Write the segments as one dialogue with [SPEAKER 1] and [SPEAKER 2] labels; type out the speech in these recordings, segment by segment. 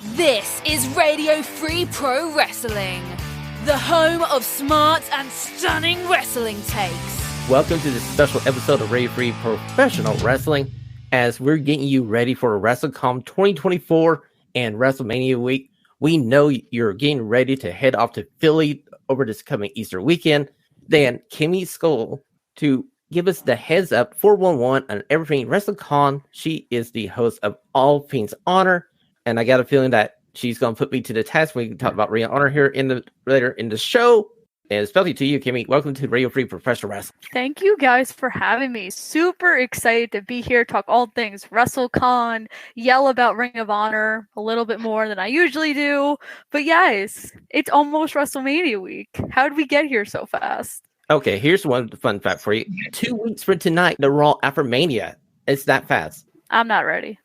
[SPEAKER 1] This is Radio Free Pro Wrestling, the home of smart and stunning wrestling takes.
[SPEAKER 2] Welcome to this special episode of Radio Free Professional Wrestling, as we're getting you ready for Wrestlecom2024 and WrestleMania week. We know you're getting ready to head off to Philly over this coming Easter weekend. Then Kimmy Sokol to give us the heads up 411 on everything Wrestlecon. She is the host of All Things Honor, and I got a feeling that she's going to put me to the task. We can talk about Ring of Honor here later in the show. And especially to you, Kimmy, welcome to Radio Free Professional Wrestling.
[SPEAKER 3] Thank you guys for having me. Super excited to be here, talk all things Wrestlecon, yell about Ring of Honor a little bit more than I usually do. But guys, it's almost WrestleMania week. How did we get here so fast?
[SPEAKER 2] Okay, here's one fun fact for you. 2 weeks from tonight, the Raw after Mania. It's that fast.
[SPEAKER 3] I'm not ready.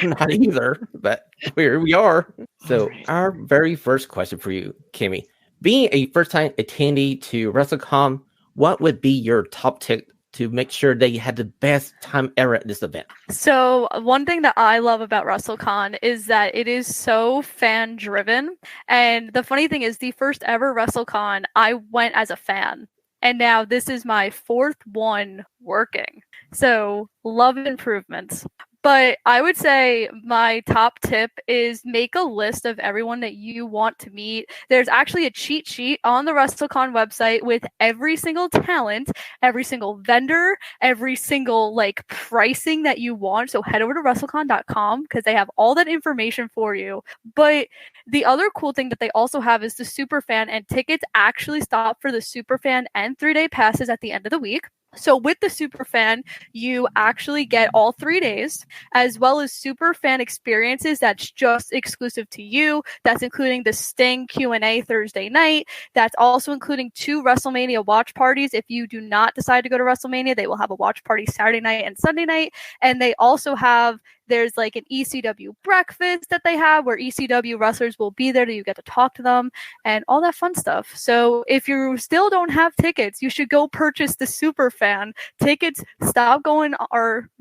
[SPEAKER 2] Not either, but here we are. So our very first question for you, Kimmy. Being a first-time attendee to Wrestlecom, what would be your top tip to make sure that you had the best time ever at this event?
[SPEAKER 3] So one thing that I love about WrestleCon is that it is so fan-driven. And the funny thing is, the first ever WrestleCon, I went as a fan. And now this is my fourth one working. So love improvements. But I would say my top tip is make a list of everyone that you want to meet. There's actually a cheat sheet on the WrestleCon website with every single talent, every single vendor, every single pricing that you want. So head over to Wrestlecon.com because they have all that information for you. But the other cool thing that they also have is the Superfan, and tickets actually stop for the Superfan and 3-day passes at the end of the week. So with the Superfan, you actually get all 3 days, as well as Superfan experiences that's just exclusive to you. That's including the Sting Q&A Thursday night. That's also including 2 WrestleMania watch parties. If you do not decide to go to WrestleMania, they will have a watch party Saturday night and Sunday night. And they also have there's an ECW breakfast that they have where ECW wrestlers will be there. You get to talk to them and all that fun stuff. So if you still don't have tickets, you should go purchase the Superfan. Tickets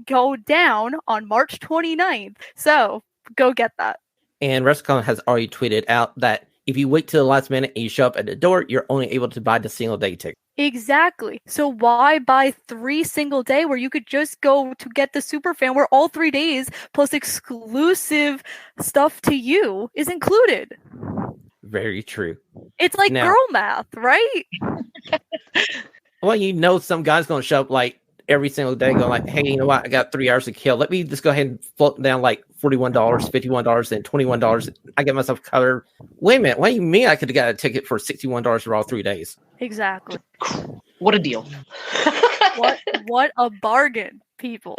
[SPEAKER 3] go down on March 29th. So go get that.
[SPEAKER 2] And WrestleCon has already tweeted out that if you wait till the last minute and you show up at the door, you're only able to buy the single day ticket.
[SPEAKER 3] Exactly. So why buy 3 single day where you could just go to get the Superfan where all 3 days plus exclusive stuff to you is included?
[SPEAKER 2] Very true.
[SPEAKER 3] It's like girl math, right?
[SPEAKER 2] Well, some guy's going to show up every single day going hey, you know what? I got 3 hours to kill. Let me just go ahead and float down $41, $51, and $21. I get myself covered. Wait a minute. What do you mean I could have got a ticket for $61 for all 3 days?
[SPEAKER 3] Exactly.
[SPEAKER 4] What a deal.
[SPEAKER 3] What a bargain, people.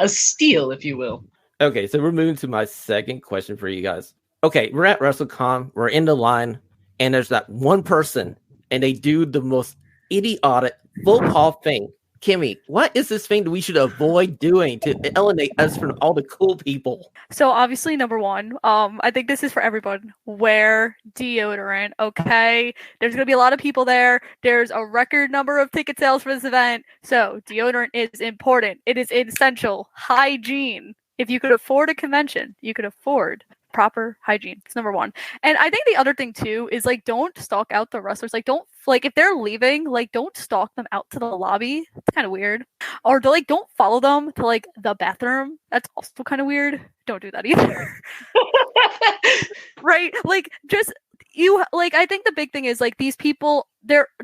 [SPEAKER 4] A steal, if you will.
[SPEAKER 2] Okay, so we're moving to my second question for you guys. Okay, we're at WrestleCon. We're in the line, and there's that one person, and they do the most idiotic full call thing. Kimmy, what is this thing that we should avoid doing to alienate us from all the cool people?
[SPEAKER 3] So obviously, number one, I think this is for everyone. Wear deodorant, okay? There's going to be a lot of people there. There's a record number of ticket sales for this event. So deodorant is important. It is essential. Hygiene. If you could afford a convention, you could afford proper hygiene. It's number one. And I think the other thing too is don't stalk out the wrestlers. Don't if they're leaving, don't stalk them out to the lobby. It's kind of weird. Or don't follow them to the bathroom. That's also kind of weird. Don't do that either. Right? I think the big thing is these people,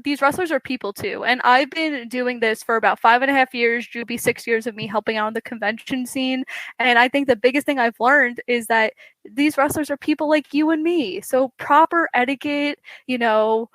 [SPEAKER 3] these wrestlers are people too. And I've been doing this for about 5.5 years. It'll be 6 years of me helping out on the convention scene. And I think the biggest thing I've learned is that these wrestlers are people like you and me. So proper etiquette, know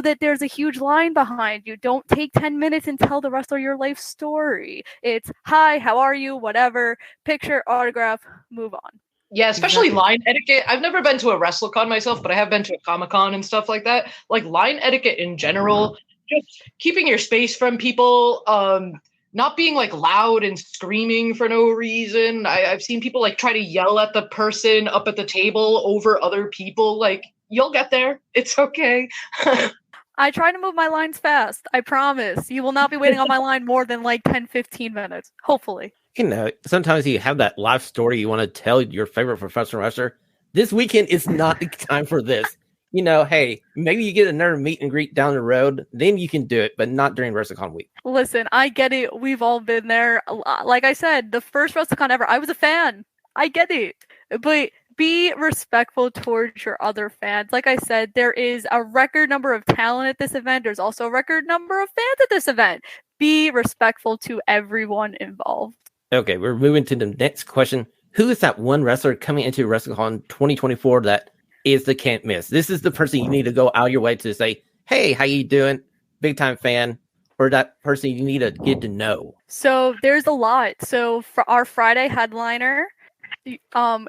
[SPEAKER 3] that there's a huge line behind you. Don't take 10 minutes and tell the wrestler your life story. It's, hi, how are you? Whatever, picture, autograph, move on.
[SPEAKER 4] Yeah, especially line etiquette. I've never been to a Wrestlecon myself, but I have been to a Comic-Con and stuff like that. Line etiquette in general, just keeping your space from people, not being loud and screaming for no reason. I've seen people try to yell at the person up at the table over other people. You'll get there. It's okay.
[SPEAKER 3] I try to move my lines fast. I promise. You will not be waiting on my line more than 10, 15 minutes. Hopefully.
[SPEAKER 2] Sometimes you have that life story you want to tell your favorite professional wrestler. This weekend is not the time for this. You know, hey, maybe you get another meet and greet down the road, then you can do it, but not during WrestleCon week.
[SPEAKER 3] Listen, I get it. We've all been there. Like I said, the first WrestleCon ever, I was a fan. I get it. But be respectful towards your other fans. Like I said, there is a record number of talent at this event. There's also a record number of fans at this event. Be respectful to everyone involved.
[SPEAKER 2] Okay, we're moving to the next question. Who is that one wrestler coming into WrestleCon 2024 that is the can't miss? This is the person you need to go out your way to say, hey, how you doing? Big time fan. Or that person you need to get to know.
[SPEAKER 3] So there's a lot. So for our Friday headliner,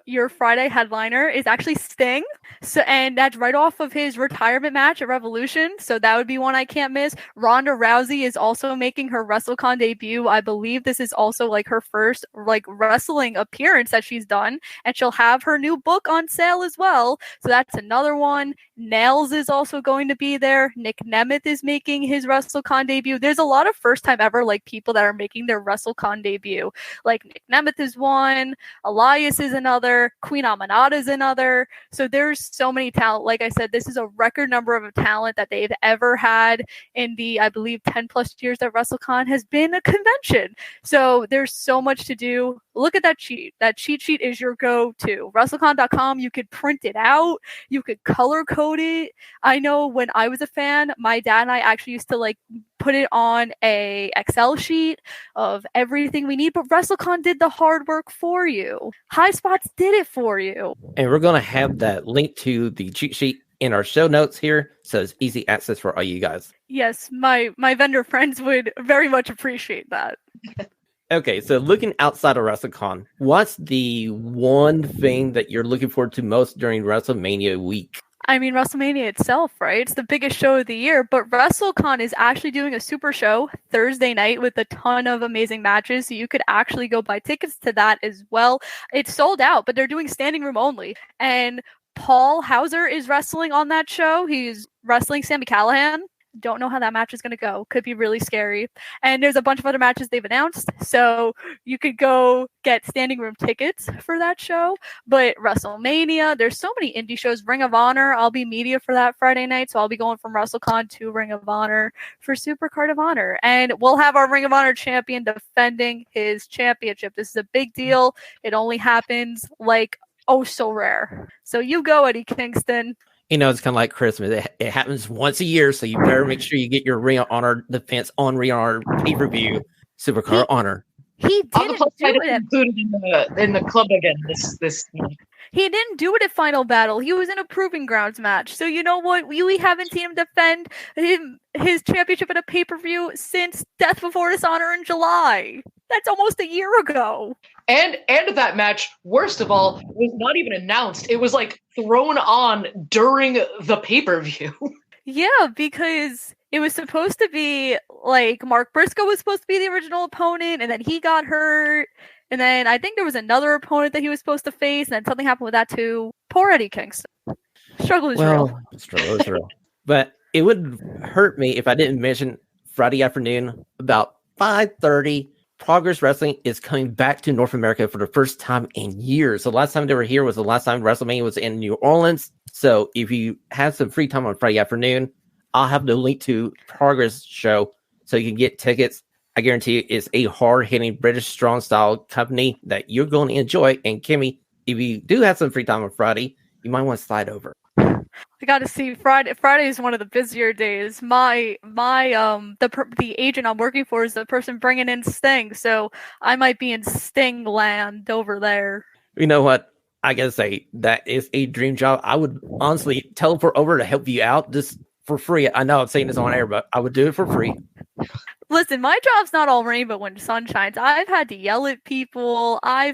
[SPEAKER 3] your Friday headliner is actually Sting. So, and that's right off of his retirement match at Revolution. So that would be one I can't miss. Ronda Rousey is also making her WrestleCon debut. I believe this is also like her first like wrestling appearance that she's done, and she'll have her new book on sale as well. So that's another one. Nails is also going to be there. Nick Nemeth is making his WrestleCon debut. There's a lot of first time ever like people that are making their WrestleCon debut. Like Nick Nemeth is one. Elias is another. Queen Amanada is another. So there's so many talent. Like I said, this is a record number of talent that they've ever had in the, I believe, 10 plus years that WrestleCon has been a convention. So there's so much to do. Look at that cheat. That cheat sheet is your go-to. WrestleCon.com, you could print it out. You could color code it. I know when I was a fan, my dad and I actually used to like put it on a Excel sheet of everything we need, but WrestleCon did the hard work for you. High Spots did it for you.
[SPEAKER 2] And we're going to have that link to the cheat sheet in our show notes here, so it's easy access for all you guys.
[SPEAKER 3] Yes, my vendor friends would very much appreciate that.
[SPEAKER 2] Okay, so looking outside of WrestleCon, what's the one thing that you're looking forward to most during WrestleMania week?
[SPEAKER 3] I mean, WrestleMania itself, right? It's the biggest show of the year, but WrestleCon is actually doing a super show Thursday night with a ton of amazing matches, so you could actually go buy tickets to that as well. It's sold out, but they're doing standing room only. And Paul Hauser is wrestling on that show. He's wrestling Sami Callihan. Don't know how that match is going to go. Could be really scary. And there's a bunch of other matches they've announced. So you could go get standing room tickets for that show. But WrestleMania, there's so many indie shows. Ring of Honor, I'll be media for that Friday night. So I'll be going from WrestleCon to Ring of Honor for Supercard of Honor. And we'll have our Ring of Honor champion defending his championship. This is a big deal. It only happens like oh so rare. So you go, Eddie Kingston.
[SPEAKER 2] You know, it's kind of like Christmas. It happens once a year, so you better make sure you get your Ring of Honor defense on Ring of Honor pay-per-view, Supercard Honor.
[SPEAKER 3] He didn't do it
[SPEAKER 4] included in the club again this month.
[SPEAKER 3] He didn't do it at Final Battle. He was in a Proving Grounds match. So you know what? We haven't seen him defend his championship at a pay-per-view since Death Before Dishonor in July. That's almost a year ago.
[SPEAKER 4] And that match, worst of all, was not even announced. It was like thrown on during the pay-per-view.
[SPEAKER 3] Yeah, because it was supposed to be like Mark Briscoe was supposed to be the original opponent, and then he got hurt. And then I think there was another opponent that he was supposed to face, and then something happened with that too. Poor Eddie Kingston. Struggle is real.
[SPEAKER 2] Struggle is real. But it would hurt me if I didn't mention Friday afternoon about 5:30. Progress Wrestling is coming back to North America for the first time in years. The last time they were here was the last time WrestleMania was in New Orleans. So if you have some free time on Friday afternoon, I'll have the link to Progress show so you can get tickets. I guarantee you it's a hard-hitting British strong style company that you're going to enjoy. And Kimmy, if you do have some free time on Friday, you might want to slide over.
[SPEAKER 3] I got to see Friday. Friday is one of the busier days. The agent I'm working for is the person bringing in Sting, so I might be in Sting land over there.
[SPEAKER 2] You know what? I gotta say that is a dream job. I would honestly teleport over to help you out just for free. I know I'm saying this on air, but I would do it for free.
[SPEAKER 3] Listen, my job's not all rainbow when the sun shines. I've had to yell at people. I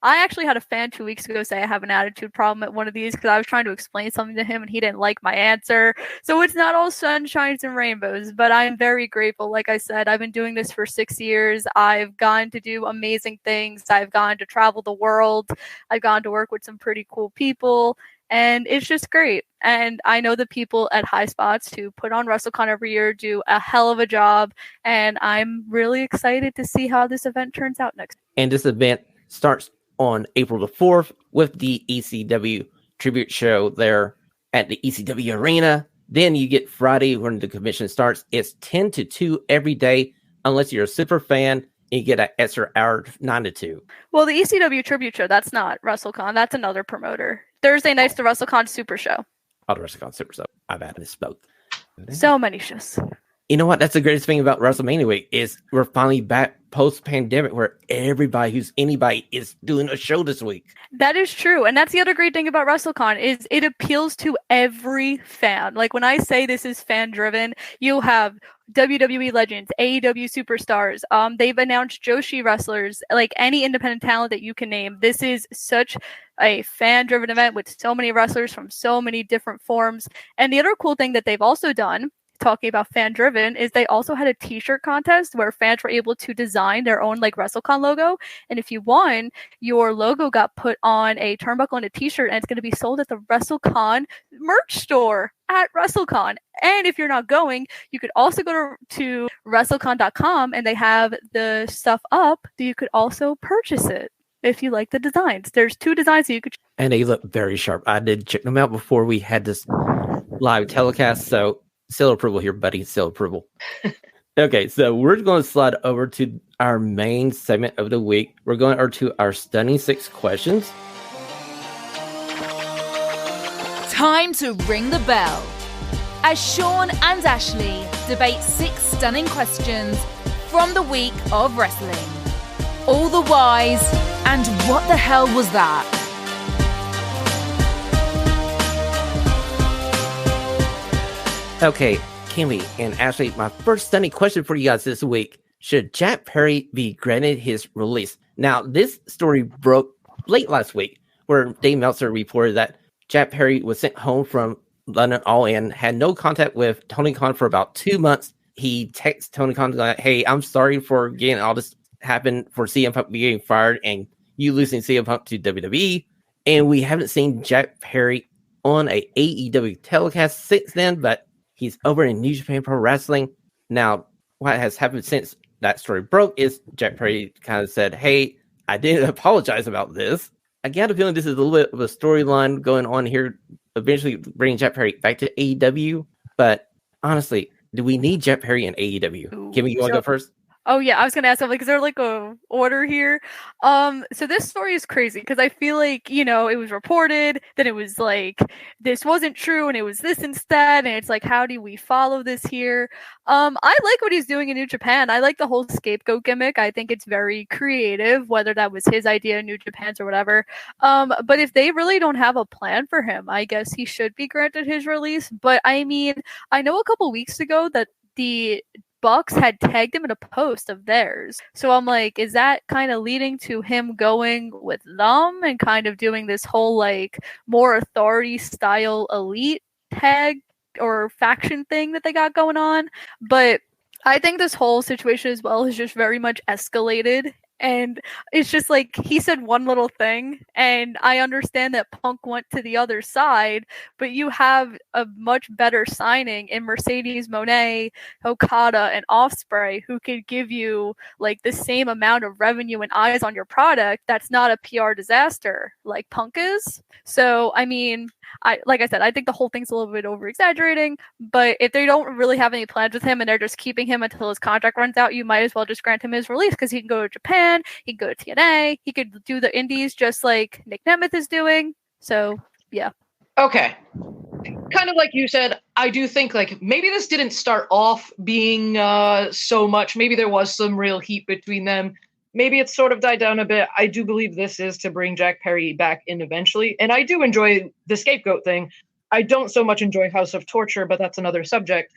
[SPEAKER 3] actually had a fan 2 weeks ago say I have an attitude problem at one of these because I was trying to explain something to him and he didn't like my answer. So it's not all sunshines and rainbows, but I'm very grateful. Like I said, I've been doing this for 6 years. I've gone to do amazing things. I've gone to travel the world. I've gone to work with some pretty cool people. And it's just great. And I know the people at High Spots who put on Wrestlecon every year do a hell of a job. And I'm really excited to see how this event turns out next.
[SPEAKER 2] And this event starts on April the 4th with the ECW tribute show there at the ECW Arena. Then you get Friday when the convention starts. It's 10 to 2 every day, unless you're a super fan, and you get an extra hour, 9 to 2.
[SPEAKER 3] Well, the ECW tribute show, that's not WrestleCon. That's another promoter. Thursday night's the WrestleCon Super Show.
[SPEAKER 2] Oh, the WrestleCon Super Show. I've had misspoke.
[SPEAKER 3] So many shows.
[SPEAKER 2] You know what? That's the greatest thing about WrestleMania week is we're finally back post-pandemic where everybody who's anybody is doing a show this week.
[SPEAKER 3] That is true. And that's the other great thing about WrestleCon is it appeals to every fan. Like when I say this is fan-driven, you'll have WWE legends, AEW superstars. They've announced Joshi wrestlers, like any independent talent that you can name. This is such a fan-driven event with so many wrestlers from so many different forms. And the other cool thing that they've also done, talking about fan-driven, is they also had a t-shirt contest where fans were able to design their own like WrestleCon logo. And if you won, your logo got put on a turnbuckle and a t-shirt, and it's going to be sold at the WrestleCon merch store at WrestleCon. And if you're not going, you could also go to Wrestlecon.com, and they have the stuff up that you could also purchase it if you like the designs. There's 2 designs that you could.
[SPEAKER 2] And they look very sharp. I did check them out before we had this live telecast, so seal approval here, buddy. Seal approval. Okay, so we're going to slide over to our main segment of the week. We're going over to our Stunning 6 questions.
[SPEAKER 1] Time to ring the bell. As Shawn and Ashlee debate 6 stunning questions from the week of wrestling. All the whys and what the hell was that?
[SPEAKER 2] Okay, Kimmy and Ashlee, my first stunning question for you guys this week. Should Jack Perry be granted his release? Now, this story broke late last week, where Dave Meltzer reported that Jack Perry was sent home from London All In, had no contact with Tony Khan for about 2 months. He texts Tony Khan like, hey, I'm sorry for getting all this happen, for CM Punk getting fired and you losing CM Punk to WWE. And we haven't seen Jack Perry on a AEW telecast since then, but he's over in New Japan Pro Wrestling. Now, what has happened since that story broke is Jack Perry kind of said, hey, I didn't apologize about this. I get a feeling this is a little bit of a storyline going on here, eventually bringing Jack Perry back to AEW. But honestly, do we need Jack Perry in AEW? Kimmy, you want to go first?
[SPEAKER 3] Oh yeah, I was gonna ask something. Is there like a order here? So this story is crazy because I feel like, you know, it was reported, then it was like this wasn't true and it was this instead, and it's like, how do we follow this here? I like what he's doing in New Japan. I like the whole scapegoat gimmick. I think it's very creative, whether that was his idea, New Japan's or whatever. But if they really don't have a plan for him, I guess he should be granted his release. But I mean, I know a couple weeks ago that the Bucks had tagged him in a post of theirs. So I'm like, is that kind of leading to him going with them and kind of doing this whole like more authority style elite tag or faction thing that they got going on? But I think this whole situation as well has just very much escalated. And it's just like he said one little thing, and I understand that Punk went to the other side, but you have a much better signing in Mercedes Moné, Okada, and Ospreay, who could give you like the same amount of revenue and eyes on your product. That's not a PR disaster like Punk is. So, I mean, like I said, I think the whole thing's a little bit over exaggerating, but if they don't really have any plans with him and they're just keeping him until his contract runs out, you might as well just grant him his release because he can go to Japan, he can go to TNA, he could do the indies just like Nick Nemeth is doing. So, yeah.
[SPEAKER 4] Okay. Kind of like you said, I do think like maybe this didn't start off being so much. Maybe there was some real heat between them. Maybe it's sort of died down a bit. I do believe this is to bring Jack Perry back in eventually. And I do enjoy the scapegoat thing. I don't so much enjoy House of Torture, but that's another subject.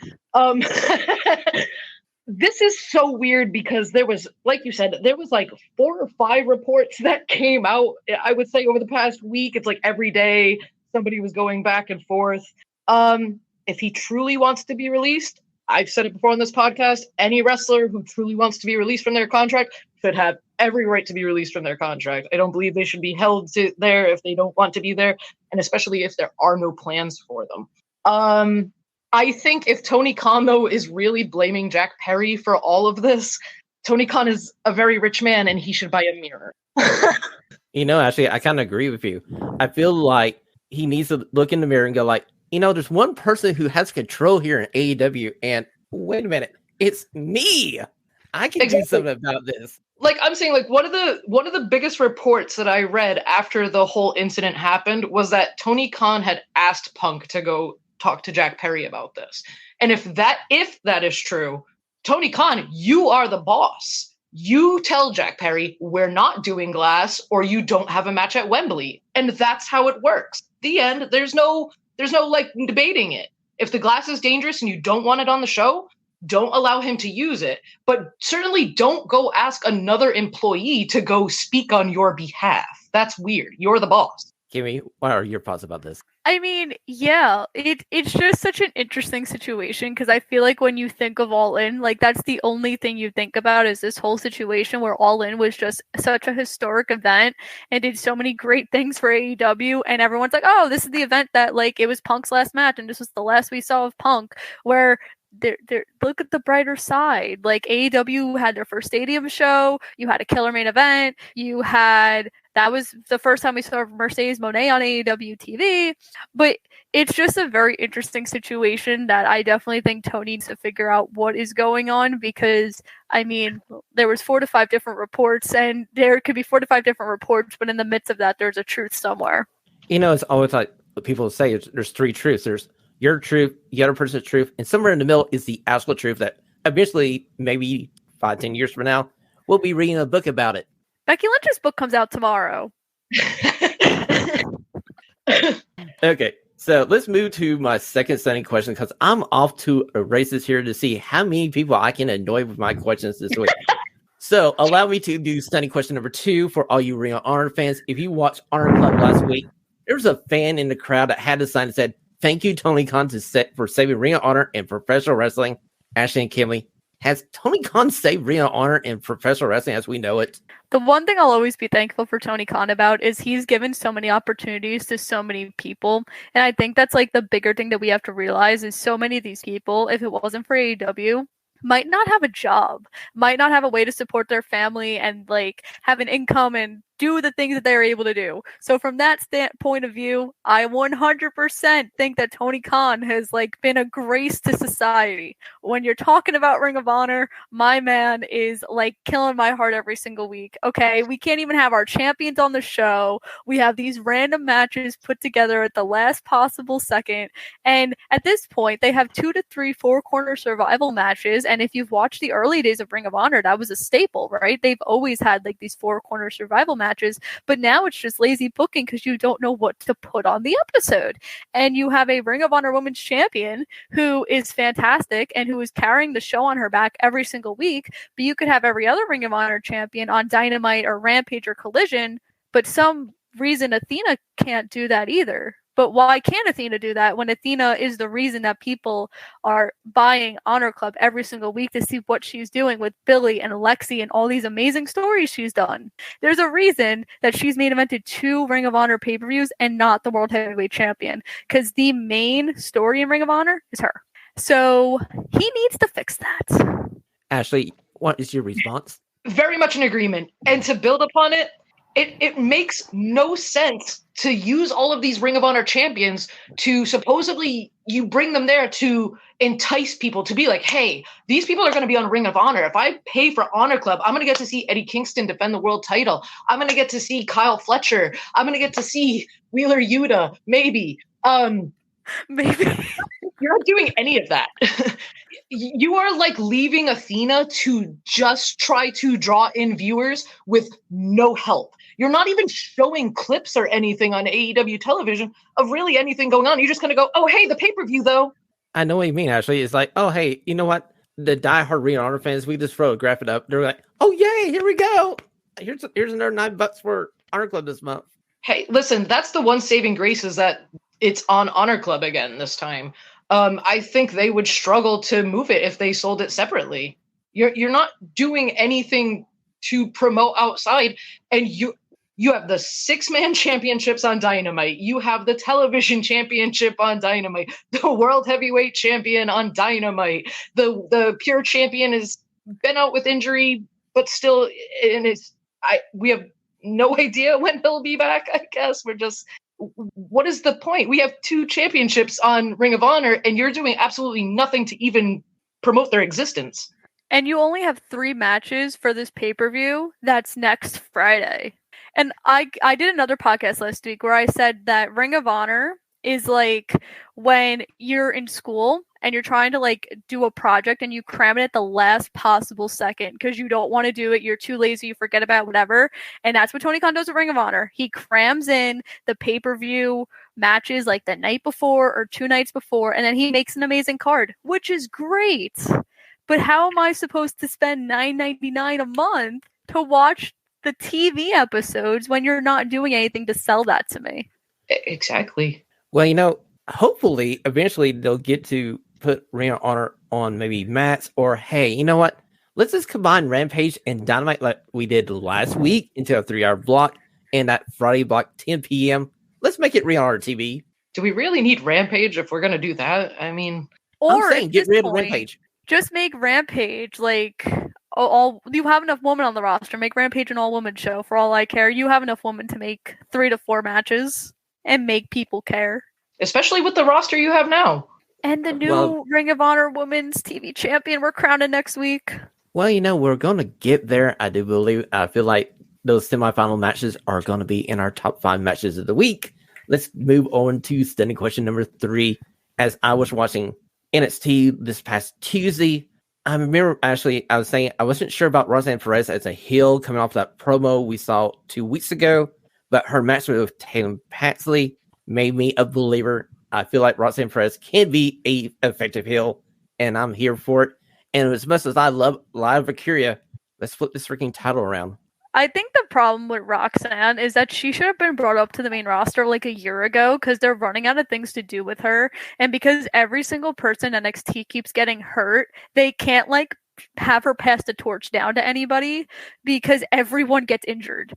[SPEAKER 4] This is so weird because there was, like you said, there was like 4 or 5 reports that came out, I would say, over the past week. It's like every day somebody was going back and forth. If he truly wants to be released, I've said it before on this podcast, any wrestler who truly wants to be released from their contract should have every right to be released from their contract. I don't believe they should be held to there if they don't want to be there, and especially if there are no plans for them. I think if Tony Khan, though, is really blaming Jack Perry for all of this, Tony Khan is a very rich man and he should buy a mirror.
[SPEAKER 2] Actually, I kind of agree with you. I feel like he needs to look in the mirror and go like, there's one person who has control here in AEW, and wait a minute, it's me. I can do something about this.
[SPEAKER 4] Like I'm saying, like one of the biggest reports that I read after the whole incident happened was that Tony Khan had asked Punk to go talk to Jack Perry about this. And if that is true, Tony Khan, you are the boss. You tell Jack Perry we're not doing glass or you don't have a match at Wembley. And that's how it works. The end. There's no like debating it. If the glass is dangerous and you don't want it on the show, don't allow him to use it. But certainly don't go ask another employee to go speak on your behalf. That's weird. You're the boss.
[SPEAKER 2] Kimmy, what are your thoughts about this?
[SPEAKER 3] I mean, yeah, it's just such an interesting situation because I feel like when you think of All In, like that's the only thing you think about is this whole situation where All In was just such a historic event and did so many great things for AEW, and everyone's like, oh, this is the event that like it was Punk's last match and this was the last we saw of Punk, where look at the brighter side. Like AEW had their first stadium show, you had a killer main event, that was the first time we saw Mercedes Moné on AEW TV. But it's just a very interesting situation that I definitely think Tony needs to figure out what is going on, because I mean, there was 4 to 5 different reports, and there could be 4 to 5 different reports, but in the midst of that, there's a truth somewhere.
[SPEAKER 2] It's always like what people say, there's 3 truths. There's your truth, the other person's truth, and somewhere in the middle is the absolute truth that eventually, maybe 5-10 years from now, we'll be reading a book about it.
[SPEAKER 3] Becky Lynch's book comes out tomorrow.
[SPEAKER 2] Okay, so let's move to my second stunning question, because I'm off to a races here to see how many people I can annoy with my questions this week. So allow me to do stunning question number 2 for all you Ring of Honor fans. If you watched Honor Club last week, there was a fan in the crowd that had a sign that said, "Thank you, Tony Khan, for saving Ring of Honor and professional wrestling." Ashlee and Kimmy, has Tony Khan saved Ring of Honor and professional wrestling as we know it?
[SPEAKER 3] The one thing I'll always be thankful for Tony Khan about is he's given so many opportunities to so many people. And I think that's like the bigger thing that we have to realize is so many of these people, if it wasn't for AEW, might not have a job, might not have a way to support their family and like have an income and do the things that they're able to do. So from that point of view, I 100% think that Tony Khan has like been a grace to society. When you're talking about Ring of Honor, my man is like killing my heart every single week. Okay, we can't even have our champions on the show. We have these random matches put together at the last possible second. And at this point, they have 2 to 3 4-corner survival matches. And if you've watched the early days of Ring of Honor, that was a staple, right? They've always had like these 4-corner survival matches, but now it's just lazy booking because you don't know what to put on the episode. And you have a Ring of Honor Women's Champion who is fantastic and who is carrying the show on her back every single week, but you could have every other Ring of Honor champion on Dynamite or Rampage or Collision, but some reason Athena can't do that either. But why can't Athena do that when Athena is the reason that people are buying Honor Club every single week to see what she's doing with Billy and Lexi and all these amazing stories she's done? There's a reason that she's main evented 2 Ring of Honor pay-per-views and not the World Heavyweight Champion, because the main story in Ring of Honor is her. So he needs to fix that.
[SPEAKER 2] Ashlee, what is your response?
[SPEAKER 4] Very much in agreement. And to build upon it, it makes no sense to use all of these Ring of Honor champions to supposedly you bring them there to entice people to be like, hey, these people are going to be on Ring of Honor. If I pay for Honor Club, I'm going to get to see Eddie Kingston defend the world title. I'm going to get to see Kyle Fletcher. I'm going to get to see Wheeler Yuta, maybe.
[SPEAKER 3] Maybe.
[SPEAKER 4] You're not doing any of that. You are like leaving Athena to just try to draw in viewers with no help. You're not even showing clips or anything on AEW television of really anything going on. You're just going to go, oh, hey, the pay-per-view, though.
[SPEAKER 2] I know what you mean, Ashlee. It's like, oh, hey, you know what? The diehard Ring of Honor fans, we just photograph it up. They're like, oh, yay, here we go. Here's another $9 for Honor Club this month.
[SPEAKER 4] Hey, listen, that's the one saving grace is that it's on Honor Club again this time. I think they would struggle to move it if they sold it separately. You're not doing anything to promote outside, and you have the 6-man championships on Dynamite. You have the television championship on Dynamite. The World Heavyweight Champion on Dynamite. The Pure Champion has been out with injury, but still, we have no idea when he'll be back, I guess. What is the point? We have 2 championships on Ring of Honor, and you're doing absolutely nothing to even promote their existence.
[SPEAKER 3] And you only have 3 matches for this pay-per-view that's next Friday. And I did another podcast last week where I said that Ring of Honor is like when you're in school and you're trying to like do a project and you cram it at the last possible second because you don't want to do it, you're too lazy, you forget about it, whatever. And that's what Tony Khan does at Ring of Honor. He crams in the pay-per-view matches like the night before or 2 nights before, and then he makes an amazing card, which is great. But how am I supposed to spend $9.99 a month to watch the TV episodes when you're not doing anything to sell that to me?
[SPEAKER 4] Exactly.
[SPEAKER 2] Well, hopefully, eventually they'll get to put Ring of Honor on maybe Matt's, or hey, you know what? Let's just combine Rampage and Dynamite like we did last week into a 3-hour block, and that Friday block 10 p.m. Let's make it Ring of Honor TV.
[SPEAKER 4] Do we really need Rampage if we're going to do that? I mean...
[SPEAKER 3] Or
[SPEAKER 2] I'm saying, get rid of Rampage.
[SPEAKER 3] Just make Rampage like all. You have enough women on the roster. Make Rampage an all-woman show. For all I care, you have enough women to make 3 to 4 matches and make people care.
[SPEAKER 4] Especially with the roster you have now.
[SPEAKER 3] And the new Ring of Honor Women's TV Champion we're crowning next week.
[SPEAKER 2] Well, we're going to get there. I do believe. I feel like those semifinal matches are going to be in our top 5 matches of the week. Let's move on to standing question number 3. As I was watching NXT this past Tuesday, I remember actually I was saying I wasn't sure about Roxanne Perez as a heel coming off that promo we saw 2 weeks ago, but her match with Taylor Paxley made me a believer. I feel like Roxanne Perez can be a effective heel, and I'm here for it. And as much as I love Live Vacuria, let's flip this freaking title around.
[SPEAKER 3] I think the problem with Roxanne is that she should have been brought up to the main roster like a year ago because they're running out of things to do with her. And because every single person in NXT keeps getting hurt, they can't like have her pass the torch down to anybody because everyone gets injured.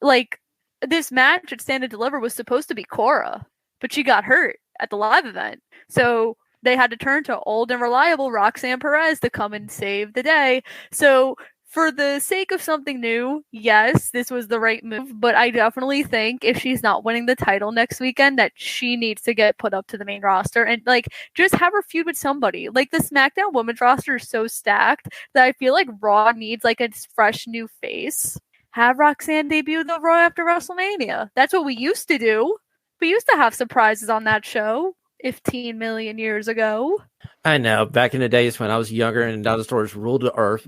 [SPEAKER 3] Like this match at Stand and Deliver was supposed to be Cora, but she got hurt at the live event. So they had to turn to old and reliable Roxanne Perez to come and save the day. So for the sake of something new, yes, this was the right move, but I definitely think if she's not winning the title next weekend, that she needs to get put up to the main roster and like just have her feud with somebody. Like the SmackDown women's roster is so stacked that I feel like Raw needs like a fresh new face. Have Roxanne debut the Raw after WrestleMania. That's what we used to do. We used to have surprises on that show 15 million years ago.
[SPEAKER 2] I know, back in the days when I was younger and dinosaurs ruled the earth.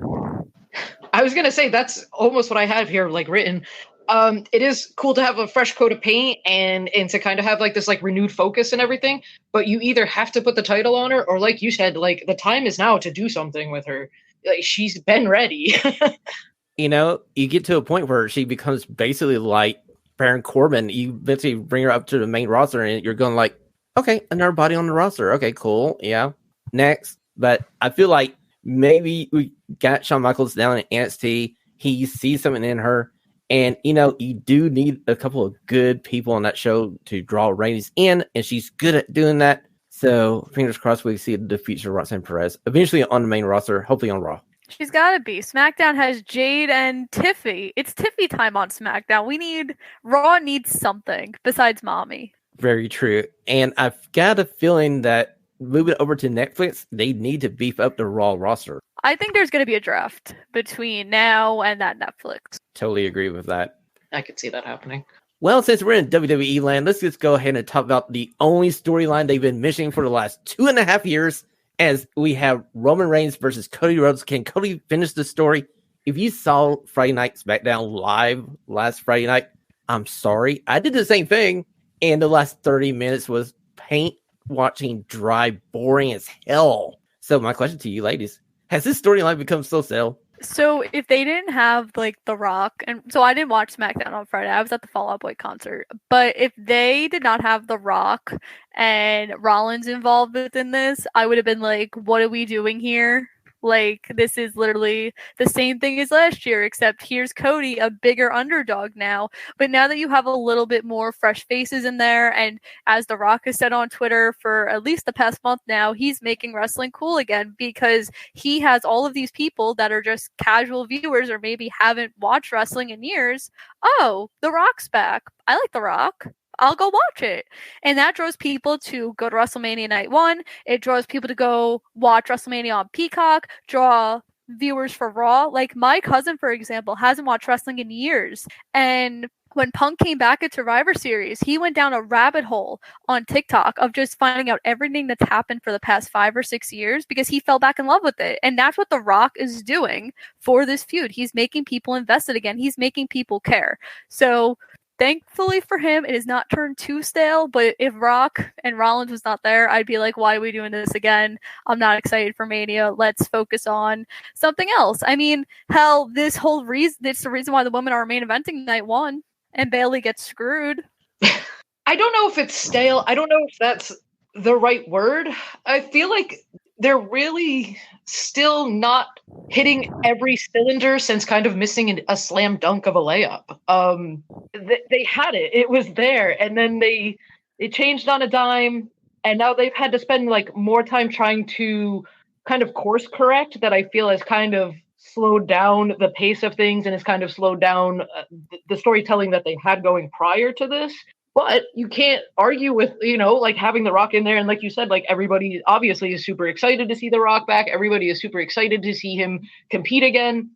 [SPEAKER 4] I was going to say, that's almost what I have here, like, written. It is cool to have a fresh coat of paint and to kind of have, like, this, like, renewed focus and everything, but you either have to put the title on her, or, like you said, like, the time is now to do something with her. Like, she's been ready.
[SPEAKER 2] You get to a point where she becomes basically like Baron Corbin. You eventually bring her up to the main roster, and you're going like, okay, another body on the roster. Okay, cool. Yeah. Next. But I feel like maybe we got Shawn Michaels down in NXT. He sees something in her. And, you do need a couple of good people on that show to draw ratings in. And she's good at doing that. So, fingers crossed we see the future of Roxanne Perez eventually on the main roster, hopefully on Raw.
[SPEAKER 3] She's got to be. SmackDown has Jade and Tiffy. It's Tiffy time on SmackDown. Raw needs something besides Mommy.
[SPEAKER 2] Very true. And I've got a feeling that moving over to Netflix, they need to beef up the Raw roster.
[SPEAKER 3] I think there's going to be a draft between now and that Netflix.
[SPEAKER 2] Totally agree with that.
[SPEAKER 4] I could see that happening.
[SPEAKER 2] Well, since we're in WWE land, let's just go ahead and talk about the only storyline they've been missing for the last 2.5 years, as we have Roman Reigns versus Cody Rhodes. Can Cody finish the story? If you saw Friday Night SmackDown live last Friday night, I'm sorry. I did the same thing. And the last 30 minutes was paint watching dry, boring as hell. So my question to you ladies, has this storyline become so stale?
[SPEAKER 3] So if they didn't have like The Rock, and so I didn't watch SmackDown on Friday, I was at the Fall Out Boy concert, but if they did not have The Rock and Rollins involved within this, I would have been like, what are we doing here? Like, this is literally the same thing as last year, except here's Cody, a bigger underdog now. But now that you have a little bit more fresh faces in there, and as The Rock has said on Twitter for at least the past month now, he's making wrestling cool again because he has all of these people that are just casual viewers or maybe haven't watched wrestling in years. Oh, The Rock's back. I like The Rock. I'll go watch it. And that draws people to go to WrestleMania Night 1. It draws people to go watch WrestleMania on Peacock, draw viewers for Raw. Like, my cousin, for example, hasn't watched wrestling in years. And when Punk came back at Survivor Series, he went down a rabbit hole on TikTok of just finding out everything that's happened for the past 5 or 6 years because he fell back in love with it. And that's what The Rock is doing for this feud. He's making people invested again. He's making people care. So thankfully for him, it has not turned too stale, but if Rock and Rollins was not there, I'd be like, why are we doing this again? I'm not excited for Mania. Let's focus on something else. I mean, hell, this whole reason, it's the reason why the women are main eventing Night 1, and Bayley gets screwed.
[SPEAKER 4] I don't know if it's stale. I don't know if that's the right word. I feel like they're really still not hitting every cylinder since kind of missing a slam dunk of a layup. They had it. It was there. And then they changed on a dime. And now they've had to spend like more time trying to kind of course correct that I feel has kind of slowed down the pace of things and has kind of slowed down the storytelling that they had going prior to this. But you can't argue with, like having The Rock in there. And like you said, like everybody obviously is super excited to see The Rock back. Everybody is super excited to see him compete again.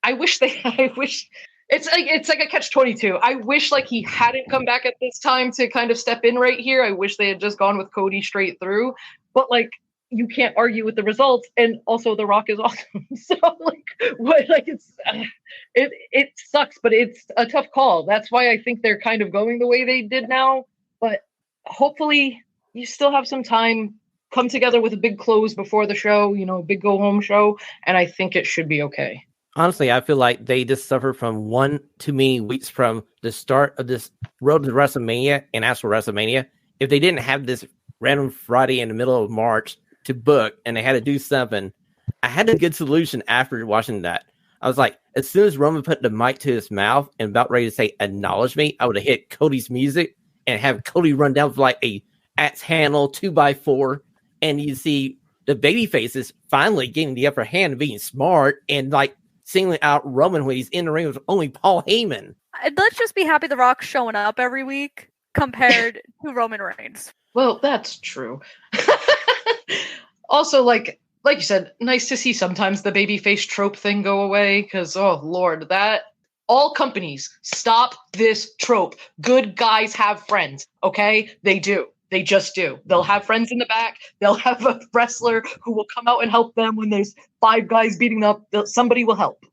[SPEAKER 4] I wish it's like a catch-22. I wish like he hadn't come back at this time to kind of step in right here. I wish they had just gone with Cody straight through. But like, you can't argue with the results, and also The Rock is awesome. So it sucks, but it's a tough call. That's why I think they're kind of going the way they did now. But hopefully, you still have some time. Come together with a big close before the show, big go home show, and I think it should be okay.
[SPEAKER 2] Honestly, I feel like they just suffered from one too many weeks from the start of this road to WrestleMania and actual WrestleMania. If they didn't have this random Friday in the middle of March to book and they had to do something, I had a good solution after watching that. I was like, as soon as Roman put the mic to his mouth and about ready to say acknowledge me, I would have hit Cody's music and have Cody run down with like a axe handle 2x4, and you see the baby faces finally getting the upper hand and being smart and like singling out Roman when he's in the ring with only Paul Heyman.
[SPEAKER 3] Let's just be happy The Rock's showing up every week compared to Roman Reigns.
[SPEAKER 4] Well, that's true. Also, like you said, nice to see sometimes the babyface trope thing go away, because, oh, Lord, that... All companies, stop this trope. Good guys have friends, okay? They do. They just do. They'll have friends in the back. They'll have a wrestler who will come out and help them when there's 5 guys beating up. Somebody will help.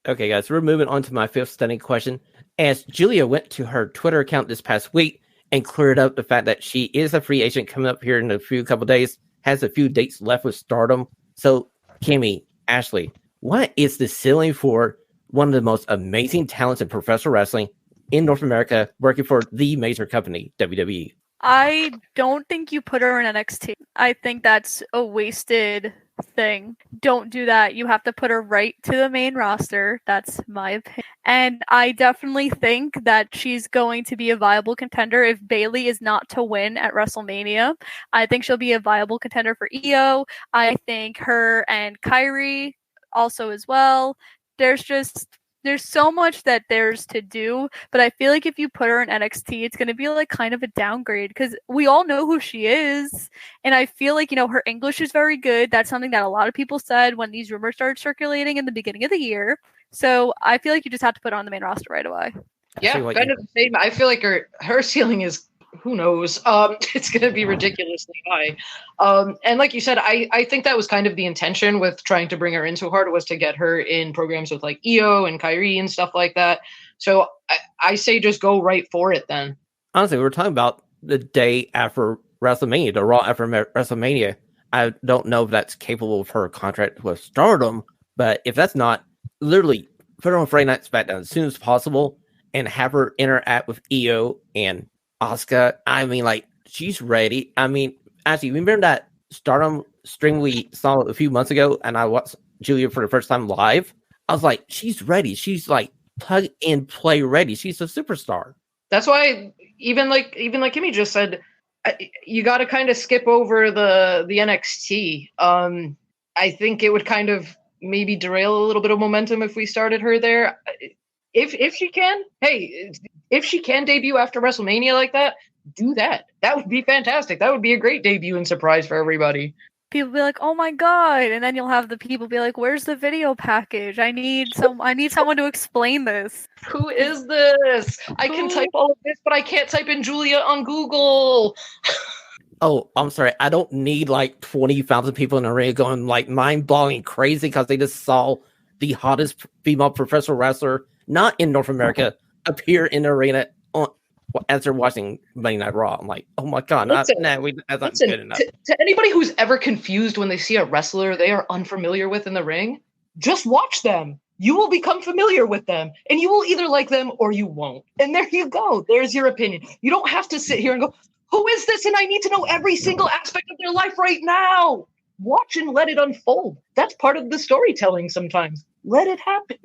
[SPEAKER 2] Okay, guys, we're moving on to my 5th stunning question. As Julia went to her Twitter account this past week and cleared up the fact that she is a free agent coming up here in a couple days, has a few dates left with Stardom. So, Kimmy, Ashlee, what is the ceiling for one of the most amazing talents in professional wrestling in North America, working for the major company, WWE?
[SPEAKER 3] I don't think you put her in NXT. I think that's a wasted thing. Don't do that. You have to put her right to the main roster. That's my opinion. And I definitely think that she's going to be a viable contender if Bayley is not to win at WrestleMania. I think she'll be a viable contender for EO. I think her and Kyrie also as well. There's so much that there's to do, but I feel like if you put her in NXT, it's going to be like kind of a downgrade because we all know who she is. And I feel like, her English is very good. That's something that a lot of people said when these rumors started circulating in the beginning of the year. So I feel like you just have to put her on the main roster right away.
[SPEAKER 4] Yeah, kind of the same. I feel like her ceiling is, who knows? It's going to be ridiculously high. And like you said, I think that was kind of the intention with trying to bring her in so hard, was to get her in programs with like EO and Kyrie and stuff like that. So I say just go right for it then.
[SPEAKER 2] Honestly, we were talking about the day after WrestleMania, the Raw after WrestleMania. I don't know if that's capable of her contract with Stardom, but if that's not, literally put her on Friday Night SmackDown as soon as possible and have her interact with EO and Asuka. I mean, like, she's ready. I mean, actually, remember that Stardom stream we saw a few months ago, and I watched Julia for the first time live, I was like, she's ready. She's like plug and play ready. She's a superstar.
[SPEAKER 4] That's why even like Kimmy just said, you got to kind of skip over the NXT. I think it would kind of maybe derail a little bit of momentum if we started her there. If she can, if she can debut after WrestleMania like that, do that. That would be fantastic. That would be a great debut and surprise for everybody.
[SPEAKER 3] People be like, "Oh my god!" And then you'll have the people be like, "Where's the video package? I need someone to explain this."
[SPEAKER 4] Who is this? I can type all of this, but I can't type in Julia on Google.
[SPEAKER 2] Oh, I'm sorry. I don't need like 20,000 people in the ring going like mind-blowing crazy because they just saw the hottest female professional wrestler, not in North America, appear in the arena as they're watching Monday Night Raw. I'm like, oh my god, that's not good enough.
[SPEAKER 4] To anybody who's ever confused when they see a wrestler they are unfamiliar with in the ring, just watch them. You will become familiar with them, and you will either like them or you won't. And there you go. There's your opinion. You don't have to sit here and go, who is this? And I need to know every single aspect of their life right now. Watch and let it unfold. That's part of the storytelling sometimes. Let it happen.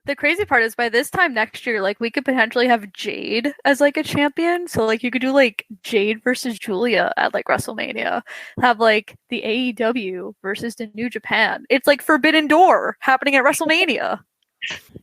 [SPEAKER 3] The crazy part is by this time next year, like we could potentially have Jade as like a champion. So like you could do like Jade versus Julia at like WrestleMania. Have like the AEW versus the New Japan. It's like Forbidden Door happening at WrestleMania.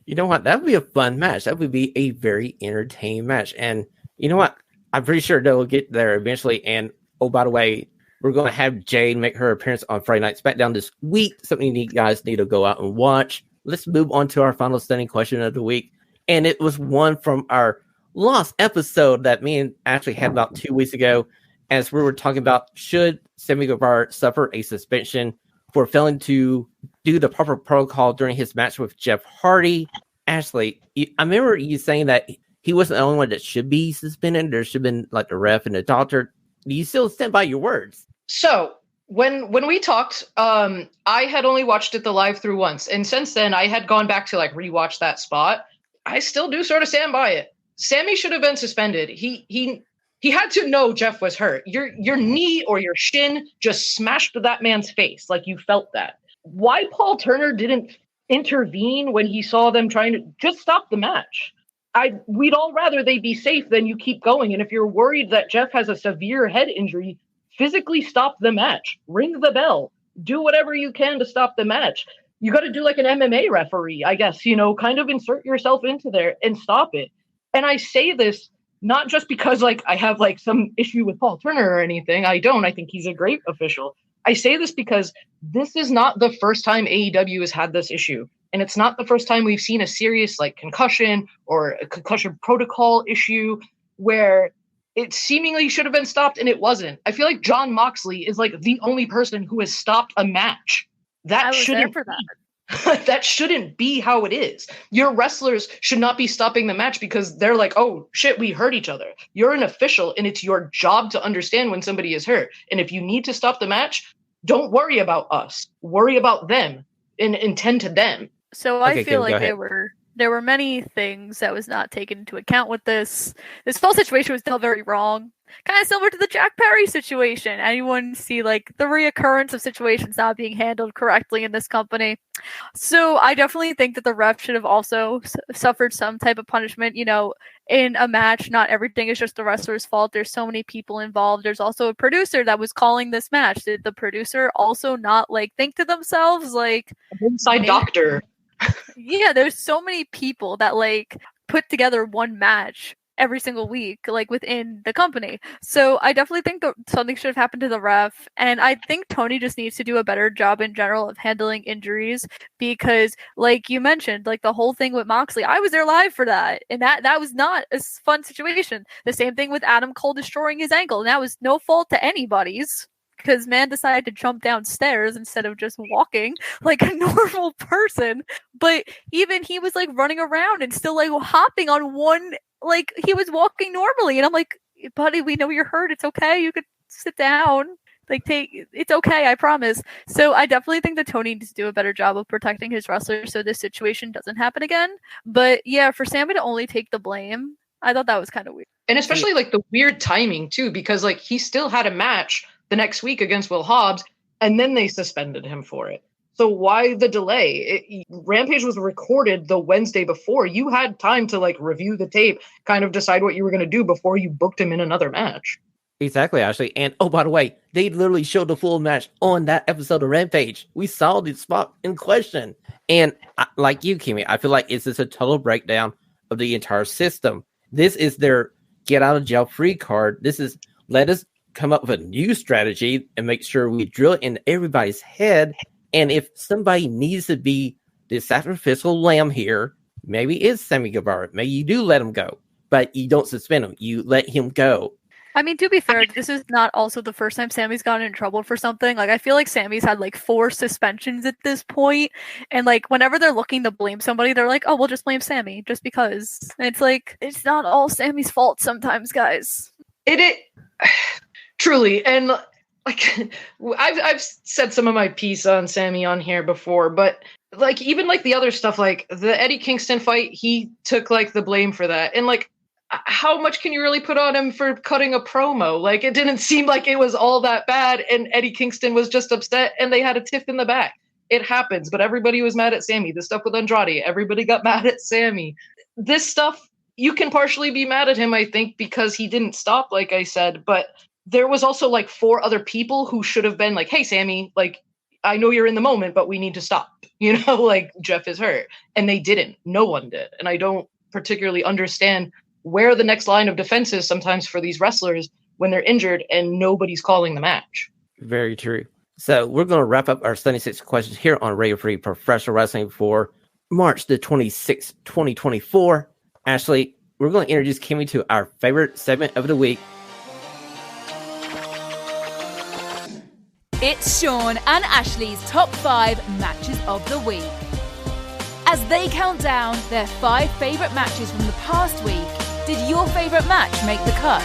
[SPEAKER 2] You know what? That would be a fun match. That would be a very entertaining match. And you know what? I'm pretty sure they'll get there eventually. And oh, by the way, we're going to have Jade make her appearance on Friday Night SmackDown this week. Something you guys need to go out and watch. Let's move on to our final stunning question of the week. And it was one from our lost episode that me and Ashley had about 2 weeks ago, as we were talking about should Sammy Guevara suffer a suspension for failing to do the proper protocol during his match with Jeff Hardy. Ashley, I remember you saying that he wasn't the only one that should be suspended. There should have been like the ref and the doctor. Do you still stand by your words?
[SPEAKER 4] So when we talked, I had only watched it the live through once. And since then, I had gone back to like rewatch that spot. I still do sort of stand by it. Sammy should have been suspended. He had to know Jeff was hurt. Your knee or your shin just smashed that man's face. Like you felt that. Why Paul Turner didn't intervene when he saw them trying to just stop the match? We'd all rather they be safe than you keep going. And if you're worried that Jeff has a severe head injury, physically stop the match. Ring the bell. Do whatever you can to stop the match. You got to do like an MMA referee, I guess, kind of insert yourself into there and stop it. And I say this not just because like I have like some issue with Paul Turner or anything. I don't. I think he's a great official. I say this because this is not the first time AEW has had this issue. And it's not the first time we've seen a serious like concussion or a concussion protocol issue where it seemingly should have been stopped and it wasn't. I feel like Jon Moxley is like the only person who has stopped a match. That shouldn't be how it is. Your wrestlers should not be stopping the match because they're like, oh shit, we hurt each other. You're an official and it's your job to understand when somebody is hurt. And if you need to stop the match, don't worry about us. Worry about them and tend to them.
[SPEAKER 3] So I feel like there were many things that was not taken into account with this. This whole situation was still very wrong. Kind of similar to the Jack Perry situation. Anyone see like the reoccurrence of situations not being handled correctly in this company? So I definitely think that the ref should have also suffered some type of punishment. In a match, not everything is just the wrestler's fault. There's so many people involved. There's also a producer that was calling this match. Did the producer also not like think to themselves like
[SPEAKER 4] inside doctor?
[SPEAKER 3] Yeah, there's so many people that like put together one match every single week, like within the company. So I definitely think that something should have happened to the ref. And I think Tony just needs to do a better job in general of handling injuries because like you mentioned, like the whole thing with Moxley, I was there live for that. And that was not a fun situation. The same thing with Adam Cole destroying his ankle. And that was no fault to anybody's. Because man decided to jump downstairs instead of just walking like a normal person. But even he was like running around and still like hopping on one, like he was walking normally. And I'm like, buddy, we know you're hurt. It's okay. You could sit down. It's okay. I promise. So I definitely think that Tony needs to do a better job of protecting his wrestlers so this situation doesn't happen again. But yeah, for Sammy to only take the blame, I thought that was kind of weird.
[SPEAKER 4] And especially like the weird timing too, because like he still had a match the next week against Will Hobbs, and then they suspended him for it. So why the delay? Rampage was recorded the Wednesday before. You had time to like review the tape, kind of decide what you were going to do before you booked him in another match.
[SPEAKER 2] Exactly, Ashlee. And oh, by the way, they literally showed the full match on that episode of Rampage. We saw the spot in question. And like you, Kimmy, I feel like it's just a total breakdown of the entire system. This is their get out of jail free card. This is let us come up with a new strategy and make sure we drill it in everybody's head. And if somebody needs to be the sacrificial lamb here, maybe it's Sammy Guevara. Maybe you do let him go, but you don't suspend him. You let him go.
[SPEAKER 3] I mean, to be fair, this is not also the first time Sammy's gotten in trouble for something. Like, I feel like Sammy's had like 4 suspensions at this point, and like whenever they're looking to blame somebody, they're like, "Oh, we'll just blame Sammy just because." And it's like it's not all Sammy's fault sometimes, guys.
[SPEAKER 4] It truly, and like I've said some of my piece on Sammy on here before, but like even like the other stuff, like the Eddie Kingston fight, he took like the blame for that, and like. How much can you really put on him for cutting a promo? Like, it didn't seem like it was all that bad, and Eddie Kingston was just upset, and they had a tiff in the back. It happens, but everybody was mad at Sammy. The stuff with Andrade, everybody got mad at Sammy. This stuff, you can partially be mad at him, I think, because he didn't stop, like I said, but there was also, like, 4 other people who should have been like, hey, Sammy, like, I know you're in the moment, but we need to stop. You know, like, Jeff is hurt. And they didn't. No one did. And I don't particularly understand where the next line of defense is sometimes for these wrestlers when they're injured and nobody's calling the match.
[SPEAKER 2] Very true. So we're going to wrap up our 76 questions here on Radio Free Professional Wrestling for March the 26th, 2024. Ashlee, we're going to introduce Kimmy to our favorite segment of the week.
[SPEAKER 1] It's Shawn and Ashlee's top 5 matches of the week. As they count down their 5 favourite matches from the past week, did your favourite match make the cut?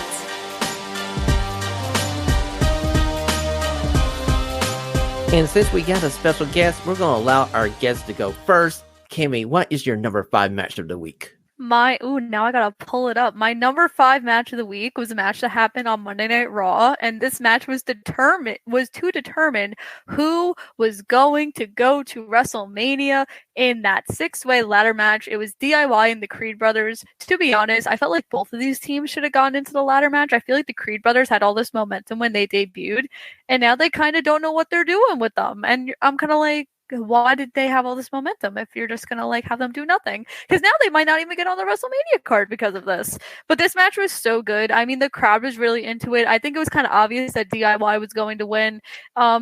[SPEAKER 2] And since we got a special guest, we're going to allow our guest to go first. Kimmy, what is your number 5 match of the week?
[SPEAKER 3] Now I gotta pull it up. My number 5 match of the week was a match that happened on Monday Night Raw, and this match was to determine who was going to go to WrestleMania in that 6-way ladder match. It was DIY and the Creed brothers. To be honest, I felt like both of these teams should have gone into the ladder match. I feel like the Creed brothers had all this momentum when they debuted, and now they kind of don't know what they're doing with them. And I'm kind of like, why did they have all this momentum if you're just gonna like have them do nothing? Because now they might not even get on the WrestleMania card because of this. But this match was so good. I mean, the crowd was really into it. I think it was kind of obvious that DIY was going to win.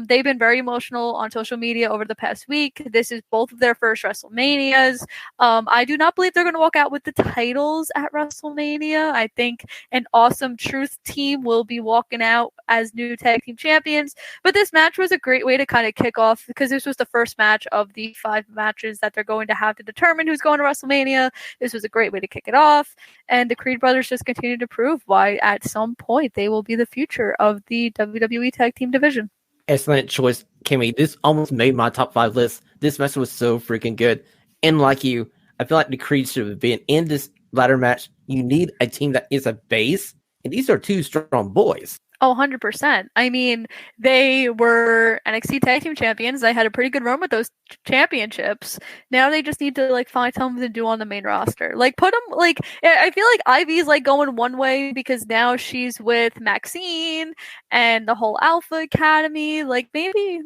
[SPEAKER 3] They've been very emotional on social media over the past week. This is both of their first WrestleManias. I do not believe they're going to walk out with the titles at WrestleMania. I think an Awesome Truth team will be walking out as new tag team champions. But this match was a great way to kind of kick off, because this was the first match of the 5 matches that they're going to have to determine who's going to WrestleMania. This was a great way to kick it off, and the Creed brothers just continue to prove why at some point they will be the future of the WWE tag team division.
[SPEAKER 2] Excellent choice, Kimmy. This almost made my top 5 list. This match was so freaking good. And like you, I feel like the Creed should have been in this ladder match. You need a team that is a base, and these are 2 strong boys.
[SPEAKER 3] Oh, 100%. I mean, they were NXT Tag Team Champions. They had a pretty good run with those championships. Now they just need to, like, find something to do on the main roster. Like, put them, like, I feel like Ivy's, like, going one way because now she's with Maxine and the whole Alpha Academy. Like, maybe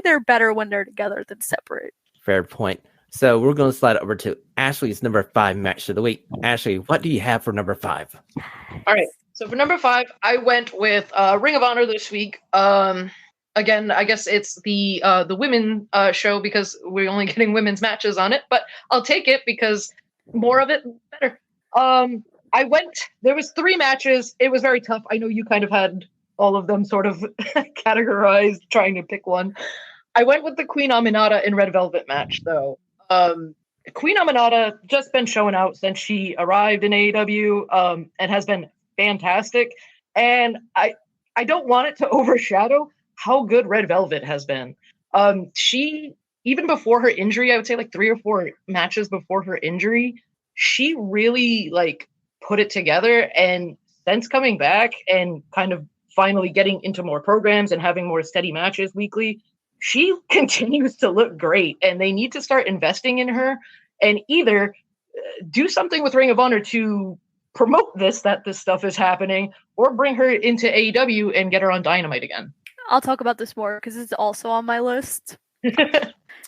[SPEAKER 3] they're better when they're together than separate.
[SPEAKER 2] Fair point. So we're going to slide over to Ashlee's number 5 match of the week. Ashlee, what do you have for number 5?
[SPEAKER 4] All right. So for number 5, I went with Ring of Honor this week. Again, I guess it's the women show because we're only getting women's matches on it, but I'll take it because more of it, better. There was 3 matches. It was very tough. I know you kind of had all of them sort of categorized, trying to pick one. I went with the Queen Aminata in Red Velvet match, though. Queen Aminata just been showing out since she arrived in AEW and has been fantastic, and I don't want it to overshadow how good Red Velvet has been. She, even before her injury, I would say like 3 or 4 matches before her injury, she really like put it together, and since coming back and kind of finally getting into more programs and having more steady matches weekly, she continues to look great, and they need to start investing in her and either do something with Ring of Honor to promote that this stuff is happening, or bring her into AEW and get her on Dynamite again.
[SPEAKER 3] I'll talk about this more because it's also on my list.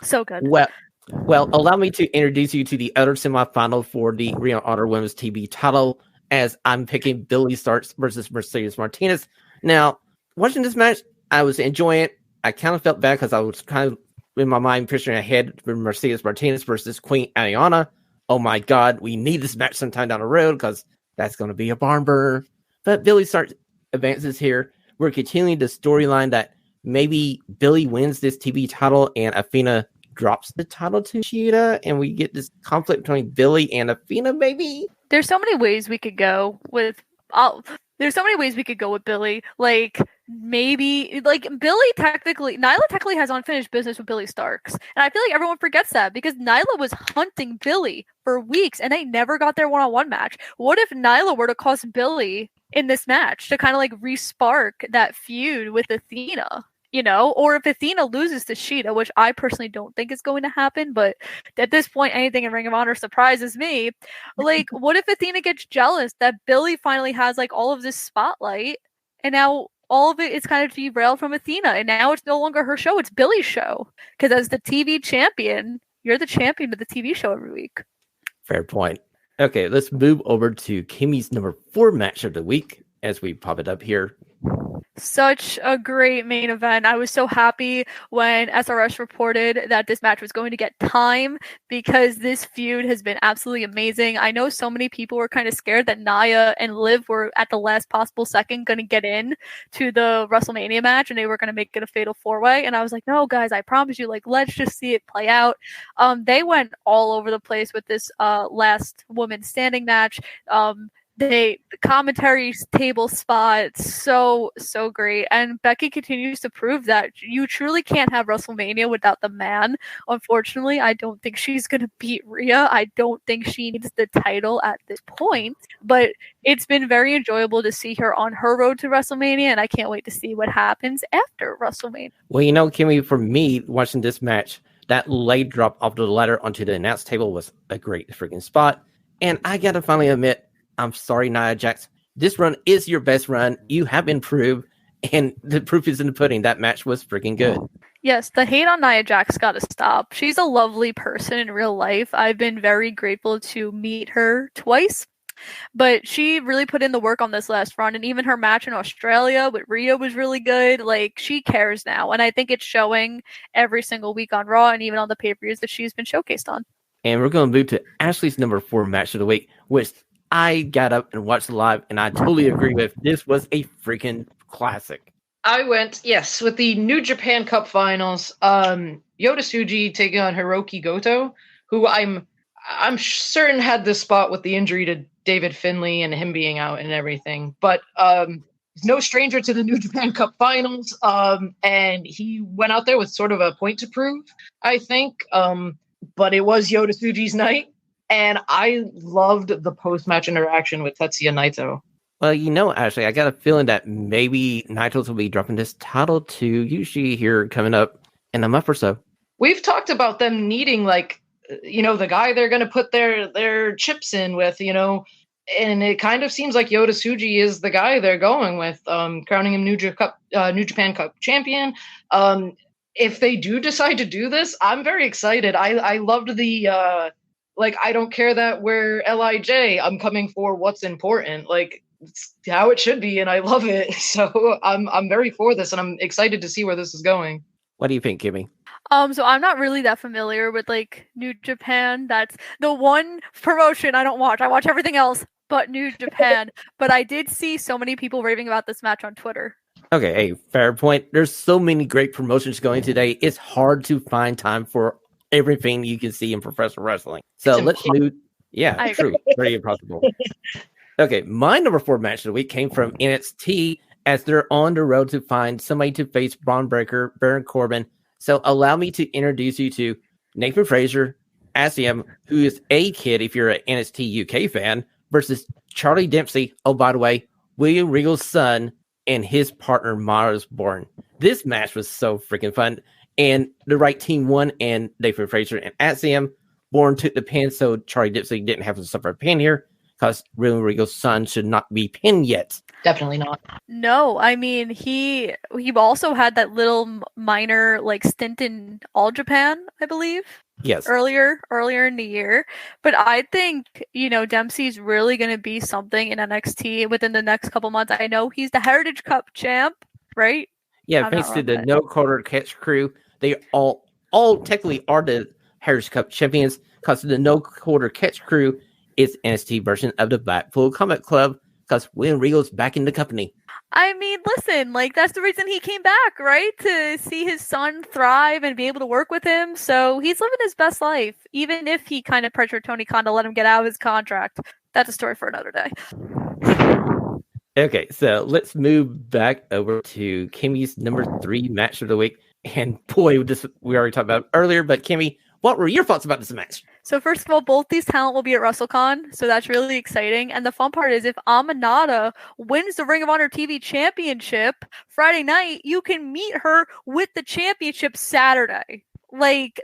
[SPEAKER 3] So good.
[SPEAKER 2] Well, allow me to introduce you to the other semifinal for the Ring of Honor Women's TV title, as I'm picking Billie Starkz versus Mercedes Martinez. Now, watching this match, I was enjoying it. I kind of felt bad because I was kind of in my mind picturing ahead for Mercedes Martinez versus Queen Aliana. Oh my God, we need this match sometime down the road because that's going to be a barn burner. But Billie Starkz advances here. We're continuing the storyline that maybe Billie wins this TV title and Athena drops the title to Shida, and we get this conflict between Billie and Athena, maybe?
[SPEAKER 3] There's so many ways we could go with Billie. Like, maybe, like, Nyla technically has unfinished business with Billie Starkz. And I feel like everyone forgets that because Nyla was hunting Billie for weeks and they never got their one-on-one match. What if Nyla were to cost Billie in this match to kind of like re-spark that feud with Athena? You know, or if Athena loses to Shida, which I personally don't think is going to happen, but at this point, anything in Ring of Honor surprises me. Like, what if Athena gets jealous that Billie finally has like all of this spotlight, and now all of it is kind of derailed from Athena, and now it's no longer her show; it's Billie's show. Because as the TV champion, you're the champion of the TV show every week.
[SPEAKER 2] Fair point. Okay, let's move over to Kimmy's number 4 match of the week as we pop it up here.
[SPEAKER 3] Such a great main event. I was so happy when SRS reported that this match was going to get time because this feud has been absolutely amazing. I know so many people were kind of scared that Nia and Liv were at the last possible second going to get in to the WrestleMania match and they were going to make it a fatal 4-way. And I was like, no, guys, I promise you, like, let's just see it play out. They went all over the place with this last woman standing match. The commentary table spot, so great. And Becky continues to prove that you truly can't have WrestleMania without the man. Unfortunately, I don't think she's going to beat Rhea. I don't think she needs the title at this point. But it's been very enjoyable to see her on her road to WrestleMania, and I can't wait to see what happens after WrestleMania.
[SPEAKER 2] Well, you know, Kimmy, for me, watching this match, that leg drop off the ladder onto the announce table was a great freaking spot. And I got to finally admit, I'm sorry, Nia Jax. This run is your best run. You have improved, and the proof is in the pudding. That match was freaking good.
[SPEAKER 3] Yes, the hate on Nia Jax got to stop. She's a lovely person in real life. I've been very grateful to meet her twice, but she really put in the work on this last run, and even her match in Australia with Rhea was really good. Like, she cares now, and I think it's showing every single week on Raw and even on the pay-per-views that she's been showcased on.
[SPEAKER 2] And we're going to move to Ashlee's number 4 match of the week, which I got up and watched live, and I totally agree with. This was a freaking classic.
[SPEAKER 4] I went, yes, with the New Japan Cup Finals. Yota Tsuji taking on Hiroki Goto, who I'm certain had this spot with the injury to David Finlay and him being out and everything. But he's no stranger to the New Japan Cup Finals, and he went out there with sort of a point to prove, I think. But it was Yota Tsuji's night. And I loved the post-match interaction with Tetsuya Naito.
[SPEAKER 2] Well, you know, Ashley, I got a feeling that maybe Naito's will be dropping this title to Yushi here coming up in a month or so.
[SPEAKER 4] We've talked about them needing, like, you know, the guy they're going to put their chips in with, you know, and it kind of seems like Yota Tsuji is the guy they're going with, crowning him New Japan Cup champion. If they do decide to do this, I'm very excited. I loved the... Like, I don't care that we're LIJ. I'm coming for what's important. Like, it's how it should be, and I love it. So I'm very for this, and I'm excited to see where this is going.
[SPEAKER 2] What do you think, Kimmy?
[SPEAKER 3] So I'm not really that familiar with, like, New Japan. That's the one promotion I don't watch. I watch everything else but New Japan. But I did see so many people raving about this match on Twitter.
[SPEAKER 2] Okay, hey, fair point. There's so many great promotions going today. It's hard to find time for everything you can see in professional wrestling. So let's move. Yeah, true. Very impossible. Okay, my number 4 match of the week came from NXT as they're on the road to find somebody to face Braun Breaker, Baron Corbin. So allow me to introduce you to Nathan Frazier, ASM, who is a kid if you're an NXT UK fan, versus Charlie Dempsey. Oh, by the way, William Regal's son and his partner Mars Born. This match was so freaking fun, and the right team won, and Nathan Fraser and Axiom. Born took the pin, so Charlie Dipsy didn't have to suffer a pin here, because William Regal's son should not be pinned yet.
[SPEAKER 4] Definitely not.
[SPEAKER 3] No, I mean he also had that little minor like stint in All Japan, I believe.
[SPEAKER 2] Yes.
[SPEAKER 3] Earlier in the year. But I think, Dempsey's really going to be something in NXT within the next couple months. I know he's the Heritage Cup champ, right?
[SPEAKER 2] Yeah, thanks to the No Quarter Catch crew. They all technically are the Heritage Cup champions, because the No Quarter Catch crew is NXT version of the Blackpool Combat Club, because William Regal's back in the company.
[SPEAKER 3] I mean, listen, like, that's the reason he came back, right? To see his son thrive and be able to work with him. So he's living his best life, even if he kind of pressured Tony Khan to let him get out of his contract. That's a story for another day.
[SPEAKER 2] Okay, so let's move back over to Kimmy's number 3 match of the week. And boy, this we already talked about earlier, but Kimmy, what were your thoughts about this match?
[SPEAKER 3] So first of all, both these talent will be at Wrestlecon, so that's really exciting. And the fun part is if Aminata wins the Ring of Honor TV Championship Friday night, you can meet her with the championship Saturday. Like,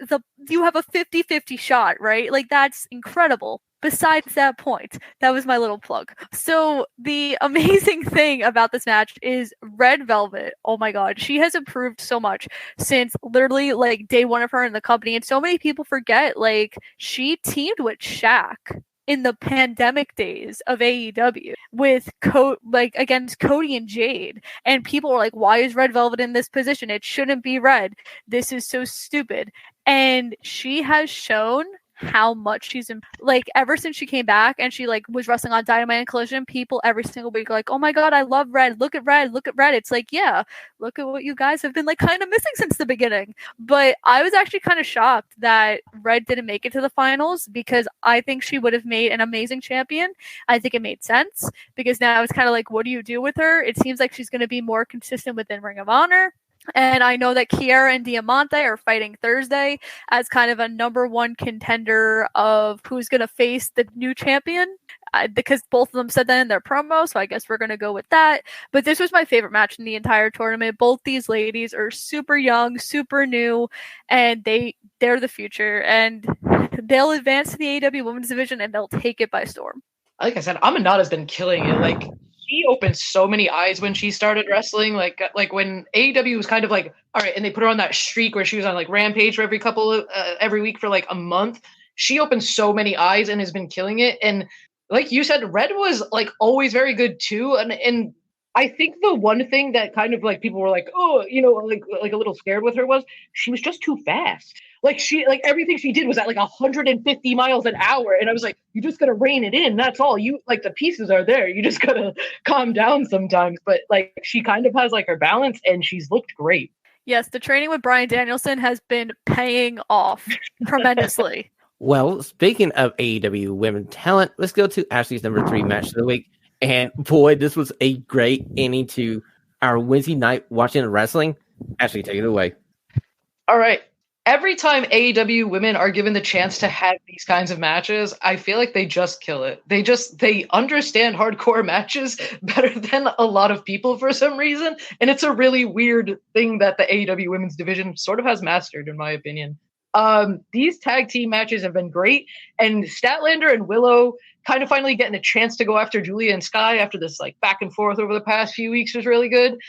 [SPEAKER 3] you have a 50-50 shot, right? Like, that's incredible. Besides that point, that was my little plug. So the amazing thing about this match is Red Velvet. Oh my God, she has improved so much since literally like day one of her in the company. And so many people forget, like, she teamed with Shaq in the pandemic days of AEW with against Cody and Jade. And people were like, why is Red Velvet in this position? It shouldn't be Red. This is so stupid. And she has shown how much she's ever since she came back and she was wrestling on Dynamite and Collision, people every single week are like, oh my God, I love Red. Look at Red. It's like, yeah, look at what you guys have been kind of missing since the beginning. But I was actually kind of shocked that Red didn't make it to the finals, because I think she would have made an amazing champion. I think it made sense, because now it's kind of like, what do you do with her? It seems like she's going to be more consistent within Ring of Honor. And I know that Kiera and Diamante are fighting Thursday as kind of a number one contender of who's going to face the new champion, because both of them said that in their promo. So I guess we're going to go with that. But this was my favorite match in the entire tournament. Both these ladies are super young, super new, and they're the future. And they'll advance to the AEW Women's Division and they'll take it by storm.
[SPEAKER 4] Like I said, Aminata's been killing it. She opened so many eyes when she started wrestling. Like when AEW was kind of like, all right, and they put her on that streak where she was on Rampage for every week for a month. She opened so many eyes and has been killing it. And like you said, Red was always very good too. And I think the one thing that kind of people were like, oh, a little scared with her was she was just too fast. She everything she did was at 150 miles an hour. And I was like, you just got to rein it in. That's all. You the pieces are there. You just got to calm down sometimes. But she kind of has her balance, and she's looked great.
[SPEAKER 3] Yes, the training with Bryan Danielson has been paying off tremendously.
[SPEAKER 2] Well, speaking of AEW women talent, let's go to Ashlee's number 3 match of the week. And boy, this was a great ending to our Wednesday night watching wrestling. Ashlee, take it away.
[SPEAKER 4] All right. Every time AEW women are given the chance to have these kinds of matches, I feel like they just kill it. They understand hardcore matches better than a lot of people for some reason. And it's a really weird thing that the AEW women's division sort of has mastered, in my opinion. These tag team matches have been great, and Statlander and Willow kind of finally getting a chance to go after Julia and Sky after this back and forth over the past few weeks was really good.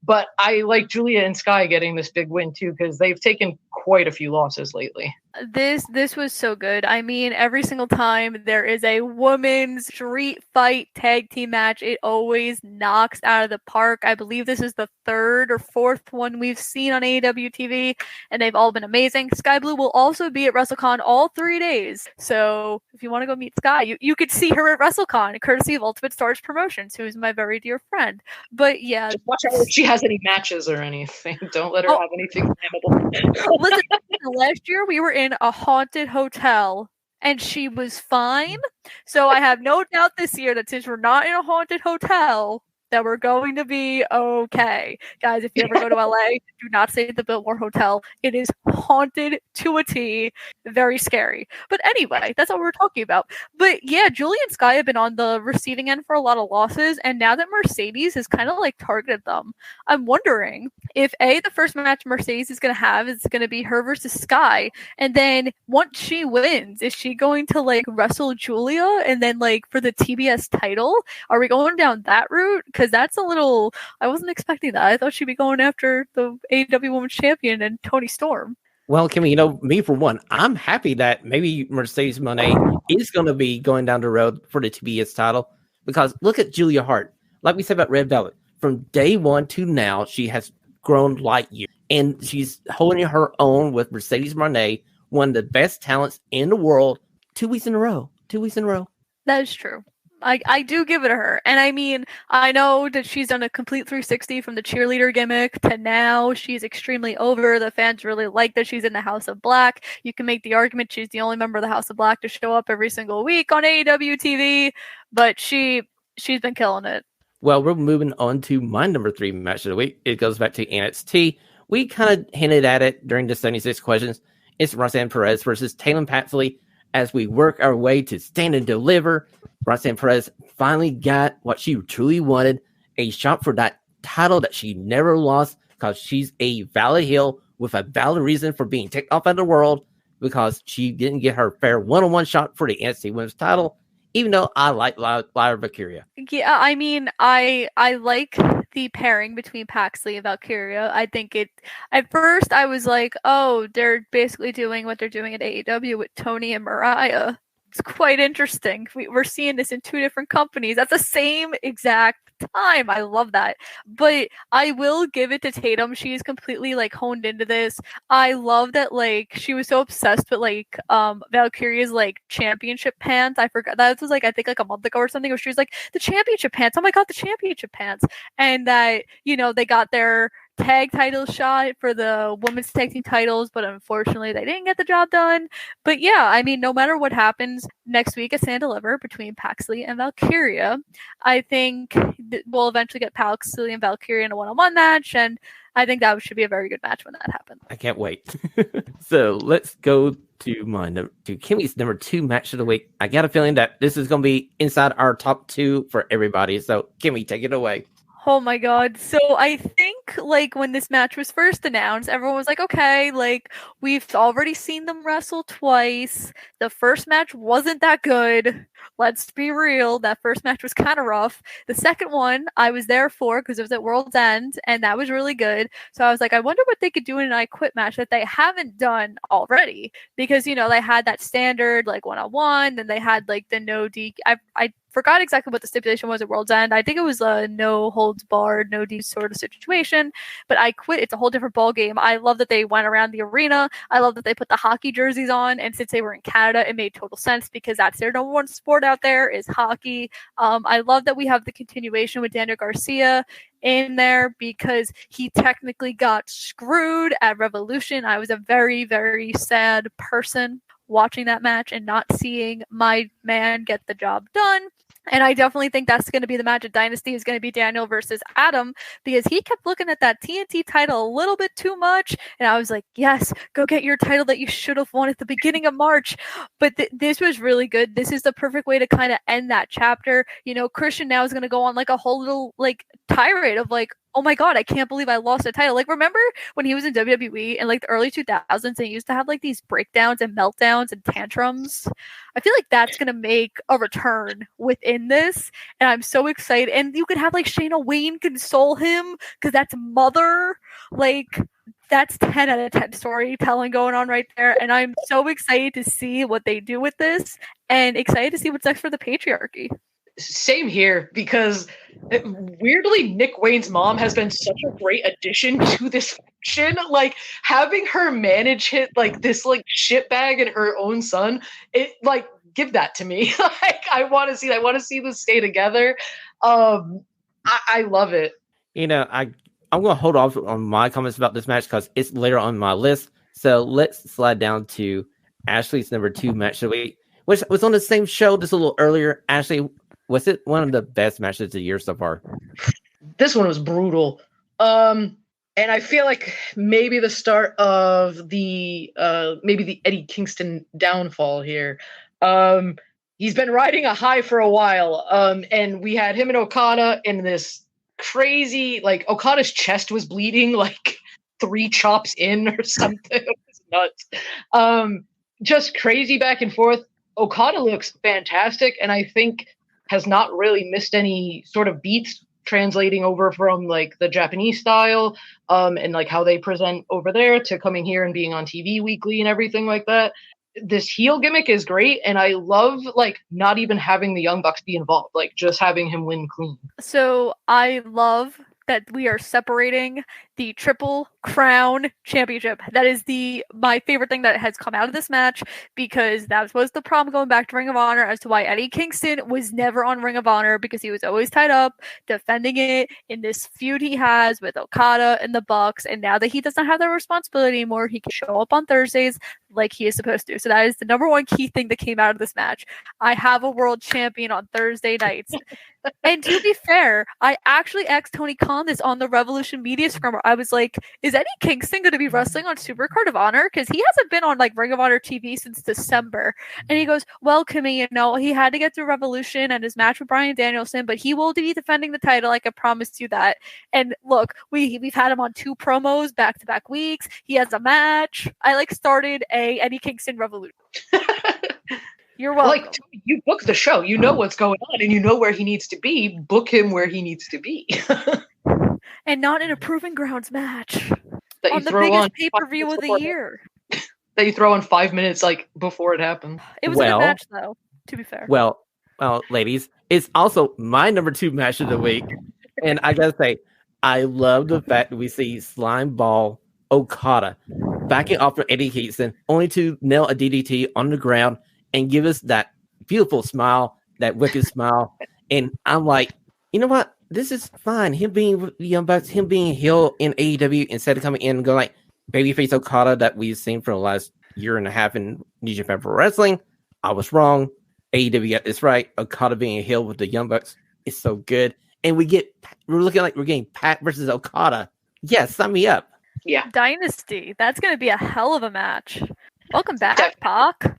[SPEAKER 4] But I like Julia and Sky getting this big win too, because they've taken quite a few losses lately.
[SPEAKER 3] This was so good. I mean, every single time there is a women's street fight tag team match, it always knocks out of the park. I believe this is the 3rd or 4th one we've seen on AEW TV, and they've all been amazing. Sky Blue will also be at WrestleCon all 3 days. So if you want to go meet Sky, you could see her at WrestleCon, courtesy of Ultimate Stars Promotions, who is my very dear friend. But yeah.
[SPEAKER 4] Just watch out if she has any matches or anything. Don't let her have anything flammable.
[SPEAKER 3] Listen, last year we were in a haunted hotel and she was fine. So I have no doubt this year that since we're not in a haunted hotel, that we're going to be okay. Guys, if you ever go to LA, do not stay at the Biltmore Hotel. It is haunted to a T. Very scary. But anyway, that's what we're talking about. But yeah, Julie and Sky have been on the receiving end for a lot of losses, and now that Mercedes has kind of like targeted them, I'm wondering if the first match Mercedes is going to have is going to be her versus Sky, and then once she wins, is she going to like wrestle Julia and then like for the TBS title? Are we going down that route? Because that's a little, I wasn't expecting that. I thought she'd be going after the AEW Women's Champion and Toni Storm.
[SPEAKER 2] Well, Kimmy, me for one, I'm happy that maybe Mercedes Moné is going to be going down the road for the TBS title, because look at Julia Hart. Like we said about Red Velvet, from day one to now, she has grown light years, and she's holding her own with Mercedes Moné, one of the best talents in the world, 2 weeks in a row. 2 weeks in a row.
[SPEAKER 3] That is true. I do give it to her. And I mean, I know that she's done a complete 360 from the cheerleader gimmick to now. She's extremely over. The fans really like that she's in the House of Black. You can make the argument she's the only member of the House of Black to show up every single week on AEW TV, but she's been killing it.
[SPEAKER 2] Well, we're moving on to my number 3 match of the week. It goes back to NXT. We kind of hinted at it during the 76 questions. It's Roxanne Perez versus Taylor Paxley as we work our way to Stand and Deliver. Roxanne Perez finally got what she truly wanted, a shot for that title that she never lost, because she's a valid heel with a valid reason for being kicked off of the world, because she didn't get her fair one-on-one shot for the NXT Women's title, even though I like Lyra Valkyria.
[SPEAKER 3] Yeah, I mean, I like the pairing between Paxley and Valkyria. I think at first I was like, oh, they're basically doing what they're doing at AEW with Tony and Mariah. It's quite interesting. We're seeing this in 2 different companies at the same exact time. I love that. But I will give it to Tatum. She's completely like honed into this. I love that like she was so obsessed with like Valkyria's like championship pants. I forgot that was like I think like a month ago or something where she was like the championship pants. Oh my god, the championship pants. And that, you know, they got their tag title shot for the women's tag team titles, but unfortunately they didn't get the job done. But yeah, I mean, no matter what happens next week at Stand Deliver between Paxley and Valkyria, I think we'll eventually get Paxley and Valkyria in a one-on-one match, and I think that should be a very good match when that happens.
[SPEAKER 2] I can't wait. So let's go to Kimmy's number 2 match of the week. I got a feeling that this is going to be inside our top 2 for everybody. So Kimmy, take it away.
[SPEAKER 3] Oh my god. So I think like when this match was first announced, everyone was like, okay, like we've already seen them wrestle twice. The first match wasn't that good. Let's be real. That first match was kind of rough. The second one I was there for because it was at World's End, and that was really good. So I was like, I wonder what they could do in an I Quit match that they haven't done already. Because, you know, they had that standard like one-on-one, then they had like the no DQ. I forgot exactly what the stipulation was at World's End. I think it was a no holds barred, no D sort of situation. But I Quit. It's a whole different ball game. I love that they went around the arena. I love that they put the hockey jerseys on. And since they were in Canada, it made total sense because that's their number one sport out there is hockey. I love that we have the continuation with Daniel Garcia in there because he technically got screwed at Revolution. I was a very, very sad person watching that match and not seeing my man get the job done. And I definitely think that's going to be the match at Dynasty is going to be Daniel versus Adam because he kept looking at that TNT title a little bit too much. And I was like, yes, go get your title that you should have won at the beginning of March. But this was really good. This is the perfect way to kind of end that chapter. You know, Christian now is going to go on like a whole little like tirade of like, oh my god, I can't believe I lost a title. Like, remember when he was in WWE in like the early 2000s and he used to have like these breakdowns and meltdowns and tantrums? I feel like that's going to make a return within this. And I'm so excited. And you could have like Shayna Wayne console him because that's Mother. Like, that's 10 out of 10 storytelling going on right there. And I'm so excited to see what they do with this and excited to see what's next for the patriarchy.
[SPEAKER 4] Same here, because weirdly, Nick Wayne's mom has been such a great addition to this faction. Like, having her manage like this like shitbag and her own son, it like give that to me. Like, I want to see this stay together. I love it.
[SPEAKER 2] You know, I'm gonna hold off on my comments about this match because it's later on my list. So let's slide down to Ashlee's number 2 match of the week, which was on the same show just a little earlier. Ashlee, was it one of the best matches of the year so far?
[SPEAKER 4] this one was brutal. And I feel like maybe the start of the Eddie Kingston downfall here. He's been riding a high for a while. And we had him and Okada in this crazy, like, Okada's chest was bleeding like 3 chops in or something. It was nuts. Just crazy back and forth. Okada looks fantastic, and I think has not really missed any sort of beats translating over from like the Japanese style, and like how they present over there to coming here and being on TV weekly and everything like that. This heel gimmick is great, and I love like not even having the Young Bucks be involved, like just having him win clean.
[SPEAKER 3] So I love that we are separating the Triple Crown Championship. That is my favorite thing that has come out of this match, because that was the problem going back to Ring of Honor as to why Eddie Kingston was never on Ring of Honor, because he was always tied up defending it in this feud he has with Okada and the Bucks. And now that he doesn't have that responsibility anymore, he can show up on Thursdays like he is supposed to. So that is the number one key thing that came out of this match. I have a world champion on Thursday nights. And to be fair, I actually asked Tony Khan this on the Revolution Media Scrummer. I was like, is Eddie Kingston going to be wrestling on Supercard of Honor? Because he hasn't been on like Ring of Honor TV since December. And he goes, well, Kimmy, he had to get through Revolution and his match with Bryan Danielson, but he will be defending the title. I can promise you that. And look, we've had him on 2 promos back-to-back weeks. He has a match. I like started a Eddie Kingston Revolution. You're welcome.
[SPEAKER 4] Like, you book the show, you know what's going on, and you know where he needs to be. Book him where he needs to be.
[SPEAKER 3] And not in a Proving Grounds match.
[SPEAKER 4] That
[SPEAKER 3] on the biggest pay-per-view of the year.
[SPEAKER 4] That you throw in 5 minutes, like, before it happened.
[SPEAKER 3] It was a good match, though, to be fair.
[SPEAKER 2] Well, ladies, it's also my number 2 match of the week. And I gotta say, I love the fact that we see Slime Ball Okada backing off from Eddie Kingston, only to nail a DDT on the ground and give us that beautiful smile, that wicked smile. And I'm like, you know what? This is fine. Him being with the Young Bucks, him being heel in AEW instead of coming in and going like babyface Okada that we've seen for the last year and a half in New Japan Pro Wrestling. I was wrong. AEW got this right. Okada being a heel with the Young Bucks is so good. And we're looking like we're getting Pat versus Okada. Yeah, sign me up.
[SPEAKER 4] Yeah.
[SPEAKER 3] Dynasty. That's going to be a hell of a match. Welcome back, Pac.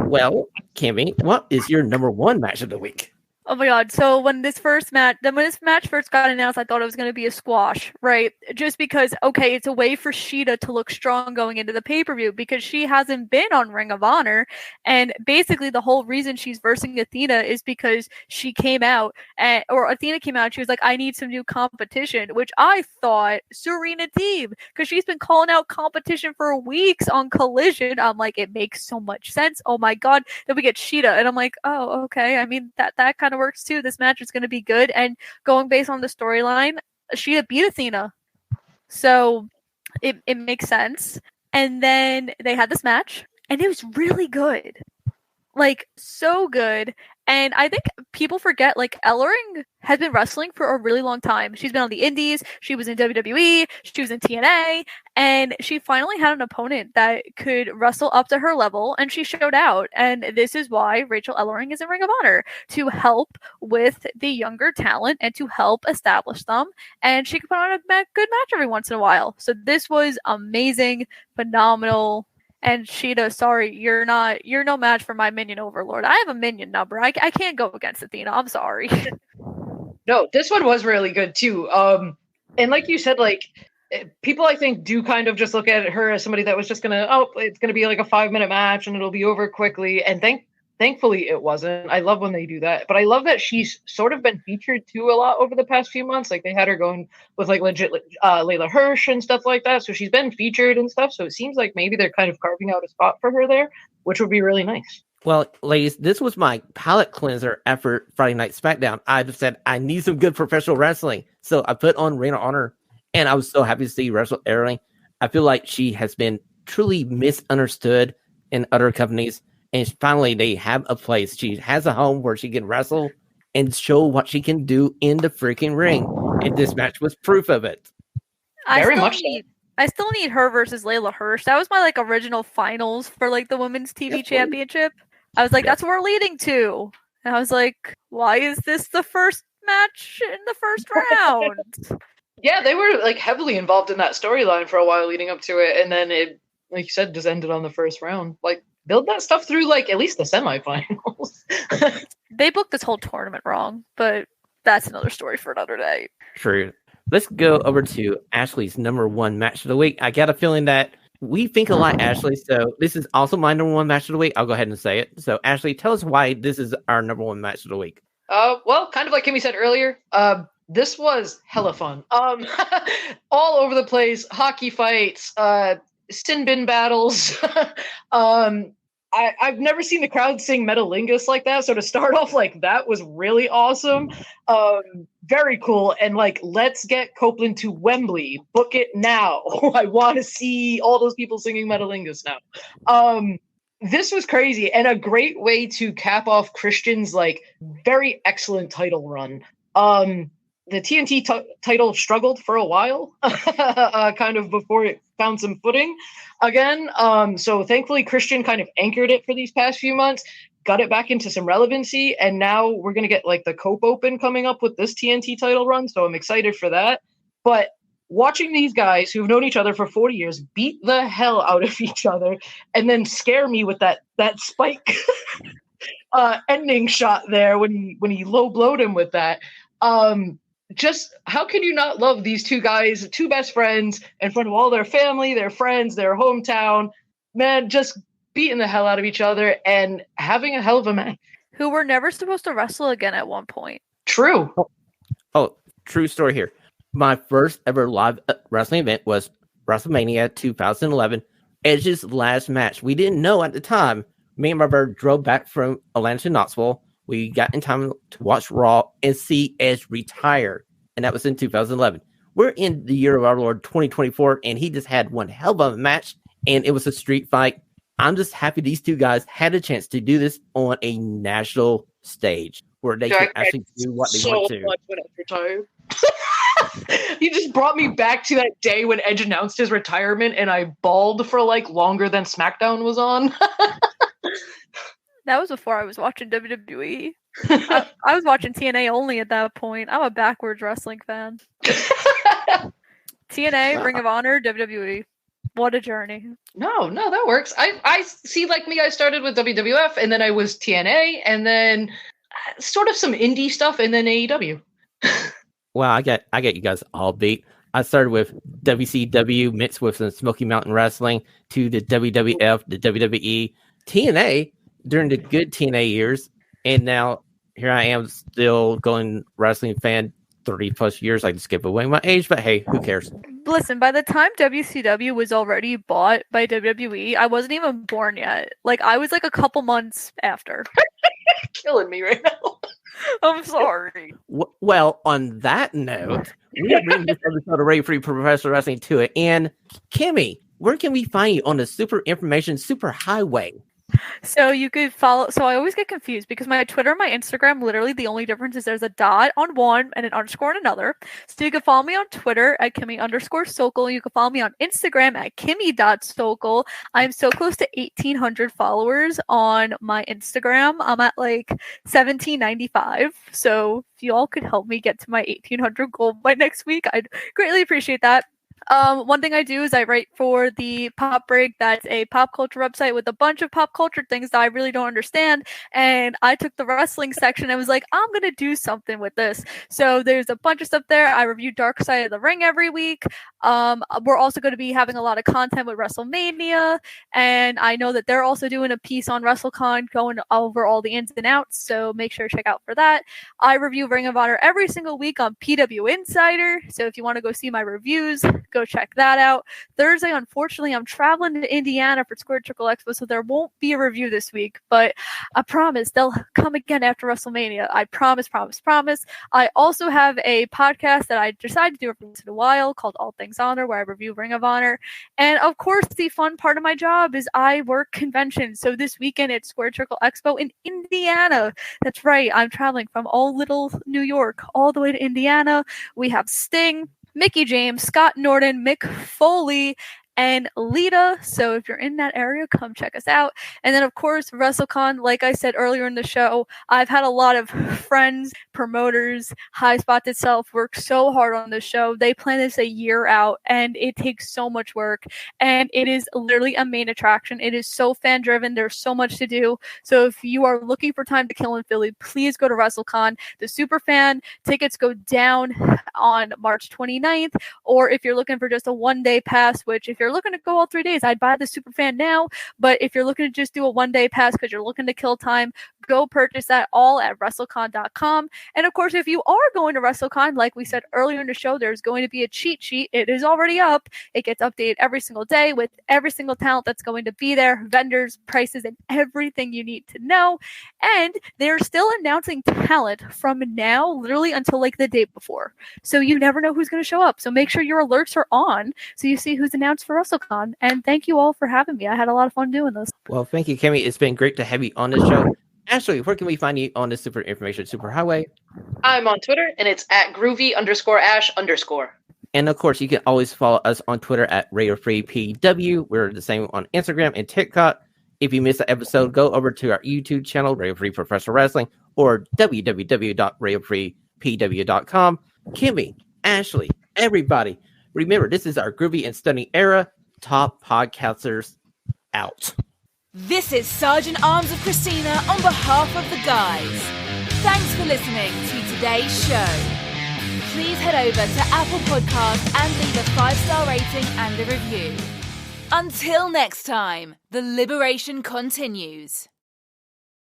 [SPEAKER 2] Well, Kimmy, what is your number 1 match of the week?
[SPEAKER 3] Oh my god, so when this match first got announced, I thought it was going to be a squash, right? Just because, okay, it's a way for Shida to look strong going into the pay-per-view, because she hasn't been on Ring of Honor, and basically the whole reason she's versing Athena is because she came out, Athena came out, and she was like, I need some new competition, which I thought Serena Deeb, because she's been calling out competition for weeks on Collision. I'm like, it makes so much sense. Oh my god, then we get Shida, and I'm like, oh, okay, I mean, that kind of works too. This match is going to be good, and going based on the storyline, Shida beat Athena, so it makes sense. And then they had this match, and it was really good, like so good. And I think people forget, like, Ellering has been wrestling for a really long time. She's been on the Indies, she was in WWE, she was in TNA, and she finally had an opponent that could wrestle up to her level, and she showed out. And this is why Rachel Ellering is in Ring of Honor, to help with the younger talent and to help establish them. And she could put on a good match every once in a while. So this was amazing, phenomenal. And Shida, sorry, you're no match for my minion overlord. I have a minion number. I can't go against Athena. I'm sorry.
[SPEAKER 4] No, this one was really good too. And like you said, like, people I think do kind of just look at her as somebody that was just it's gonna be like a 5-minute match and it'll be over quickly. And thankfully it wasn't. I love when they do that. But I love that she's sort of been featured too a lot over the past few months. Like, they had her going with like legit Layla Hirsch and stuff like that. So she's been featured and stuff. So it seems like maybe they're kind of carving out a spot for her there, which would be really nice.
[SPEAKER 2] Well, ladies, this was my palate cleanser after Friday Night SmackDown. I said I need some good professional wrestling. So I put on Ring of Honor, and I was so happy to see Rachel Ellering. I feel like she has been truly misunderstood in other companies. And finally, they have a place. She has a home where she can wrestle and show what she can do in the freaking ring. And this match was proof of it.
[SPEAKER 3] I still need her versus Layla Hirsch. That was my like original finals for like the women's TV championship. I was like, that's what we're leading to. And I was like, why is this the first match in the first round.
[SPEAKER 4] Yeah, they were like heavily involved in that storyline for a while leading up to it, and then it, like you said, just ended on the first round. Like, build that stuff through like at least the semifinals.
[SPEAKER 3] They booked this whole tournament wrong, but that's another story for another day.
[SPEAKER 2] True. Let's go over to Ashlee's number one match of the week. I got a feeling that we think a lot, Ashlee, so this is also my number one match of the week. I'll go ahead and say it. So, Ashlee, tell us why this is our number one match of the week.
[SPEAKER 4] Well, kind of like Kimmy said earlier, this was hella fun. All over the place, hockey fights, sin bin battles. I've never seen the crowd sing Metalingus like that, so to start off like that was really awesome. Very cool, and like, let's get Copeland to Wembley. Book it now. I want to see all those people singing Metalingus now. This was crazy, and a great way to cap off Christian's like very excellent title run. The TNT title struggled for a while, kind of before it found some footing again. So thankfully Christian kind of anchored it for these past few months, got it back into some relevancy, and now we're going to get like the Cope Open coming up with this TNT title run, so I'm excited for that. But watching these guys who've known each other for 40 years beat the hell out of each other and then scare me with that Spike ending shot there when he low blowed him with that. Just how can you not love these two guys, two best friends, in front of all their family, their friends, their hometown? Man, just beating the hell out of each other and having a hell of a match.
[SPEAKER 3] Who were never supposed to wrestle again at one point.
[SPEAKER 4] True.
[SPEAKER 2] Oh, true story here. My first ever live wrestling event was WrestleMania 2011. Edge's last match. We didn't know at the time. Me and my brother drove back from Atlanta to Knoxville. We got in time to watch Raw and see Edge retire. And that was in 2011. We're in the year of our Lord 2024, and he just had one hell of a match, and it was a street fight. I'm just happy these two guys had a chance to do this on a national stage where they could actually do what they want to.
[SPEAKER 4] Much when Edge retired. You just brought me back to that day when Edge announced his retirement, and I bawled for like longer than SmackDown was on.
[SPEAKER 3] That was before I was watching WWE. I was watching TNA only at that point. I'm a backwards wrestling fan. TNA, Ring of Honor, WWE. What a journey.
[SPEAKER 4] No, that works. I see, like me, I started with WWF, and then I was TNA, and then sort of some indie stuff, and then AEW.
[SPEAKER 2] Well, I got you guys all beat. I started with WCW mixed with some Smoky Mountain Wrestling to the WWF, the WWE, TNA during the good TNA years, and now here I am still going wrestling fan 30 plus years. I just give away my age, but hey, who cares?
[SPEAKER 3] Listen, by the time WCW was already bought by WWE, I wasn't even born yet. Like, I was like a couple months after.
[SPEAKER 4] Killing me right now.
[SPEAKER 3] I'm sorry.
[SPEAKER 2] Well, on that note, we bring this episode of Ready Free Professional Wrestling to it. And Kimmy, where can we find you on the super information super highway?
[SPEAKER 3] So you could follow. So I always get confused because my Twitter and my Instagram, literally the only difference is there's a dot on one and an underscore on another. So you can follow me on Twitter at Kimmy_Sokol. You can follow me on Instagram at Kimmy.Sokol. I'm so close to 1,800 followers on my Instagram. I'm at like 1,795. So if you all could help me get to my 1,800 goal by next week, I'd greatly appreciate that. One thing I do is I write for the Pop Break. That's a pop culture website with a bunch of pop culture things that I really don't understand. And I took the wrestling section and was like, I'm going to do something with this. So there's a bunch of stuff there. I review Dark Side of the Ring every week. We're also going to be having a lot of content with WrestleMania. And I know that they're also doing a piece on Wrestlecon going over all the ins and outs. So make sure to check out for that. I review Ring of Honor every single week on PW Insider. So if you want to go see my reviews, go check that out. Thursday, unfortunately, I'm traveling to Indiana for Squared Circle Expo, so there won't be a review this week, but I promise they'll come again after WrestleMania. I promise. I also have a podcast that I decided to do every once in a while called All Things Honor, where I review Ring of Honor. And of course, the fun part of my job is I work conventions. So this weekend at Squared Circle Expo in Indiana. That's right. I'm traveling from all little New York all the way to Indiana. We have Sting, Mickey James, Scott Norton, Mick Foley, and Lita. So if you're in that area, come check us out. And then, of course, Wrestlecon, like I said earlier in the show, I've had a lot of friends, promoters, High Spot itself work so hard on this show. They plan this a year out, and it takes so much work. And it is literally a main attraction. It is so fan driven. There's so much to do. So if you are looking for time to kill in Philly, please go to Wrestlecon. The Superfan tickets go down on March 29th. Or if you're looking for just a one-day pass, which if you're looking to go all 3 days, I'd buy the Superfan now. But if you're looking to just do a one-day pass because you're looking to kill time, go purchase that all at Wrestlecon.com. And of course, if you are going to Wrestlecon, like we said earlier in the show, there's going to be a cheat sheet. It is already up. It gets updated every single day with every single talent that's going to be there, vendors, prices, and everything you need to know. And they're still announcing talent from now, literally until like the day before. So you never know who's going to show up. So make sure your alerts are on so you see who's announced for WrestleCon. And thank you all for having me. I had a lot of fun doing this.
[SPEAKER 2] Well, thank you, Kimmy. It's been great to have you on this show. Ashlee, where can we find you on the Super Information Superhighway?
[SPEAKER 4] I'm on Twitter, and it's at groovy_ash_.
[SPEAKER 2] And of course, you can always follow us on Twitter at RadioFreePW. We're the same on Instagram and TikTok. If you missed the episode, go over to our YouTube channel, Radio Free Professional Wrestling, or www.radiofreepw.com. Kimmy, Ashlee, everybody, remember, this is our groovy and stunning era. Top podcasters out.
[SPEAKER 1] This is Sergeant Arms of Christina on behalf of the guys. Thanks for listening to today's show. Please head over to Apple Podcasts and leave a 5-star rating and a review. Until next time, the liberation continues.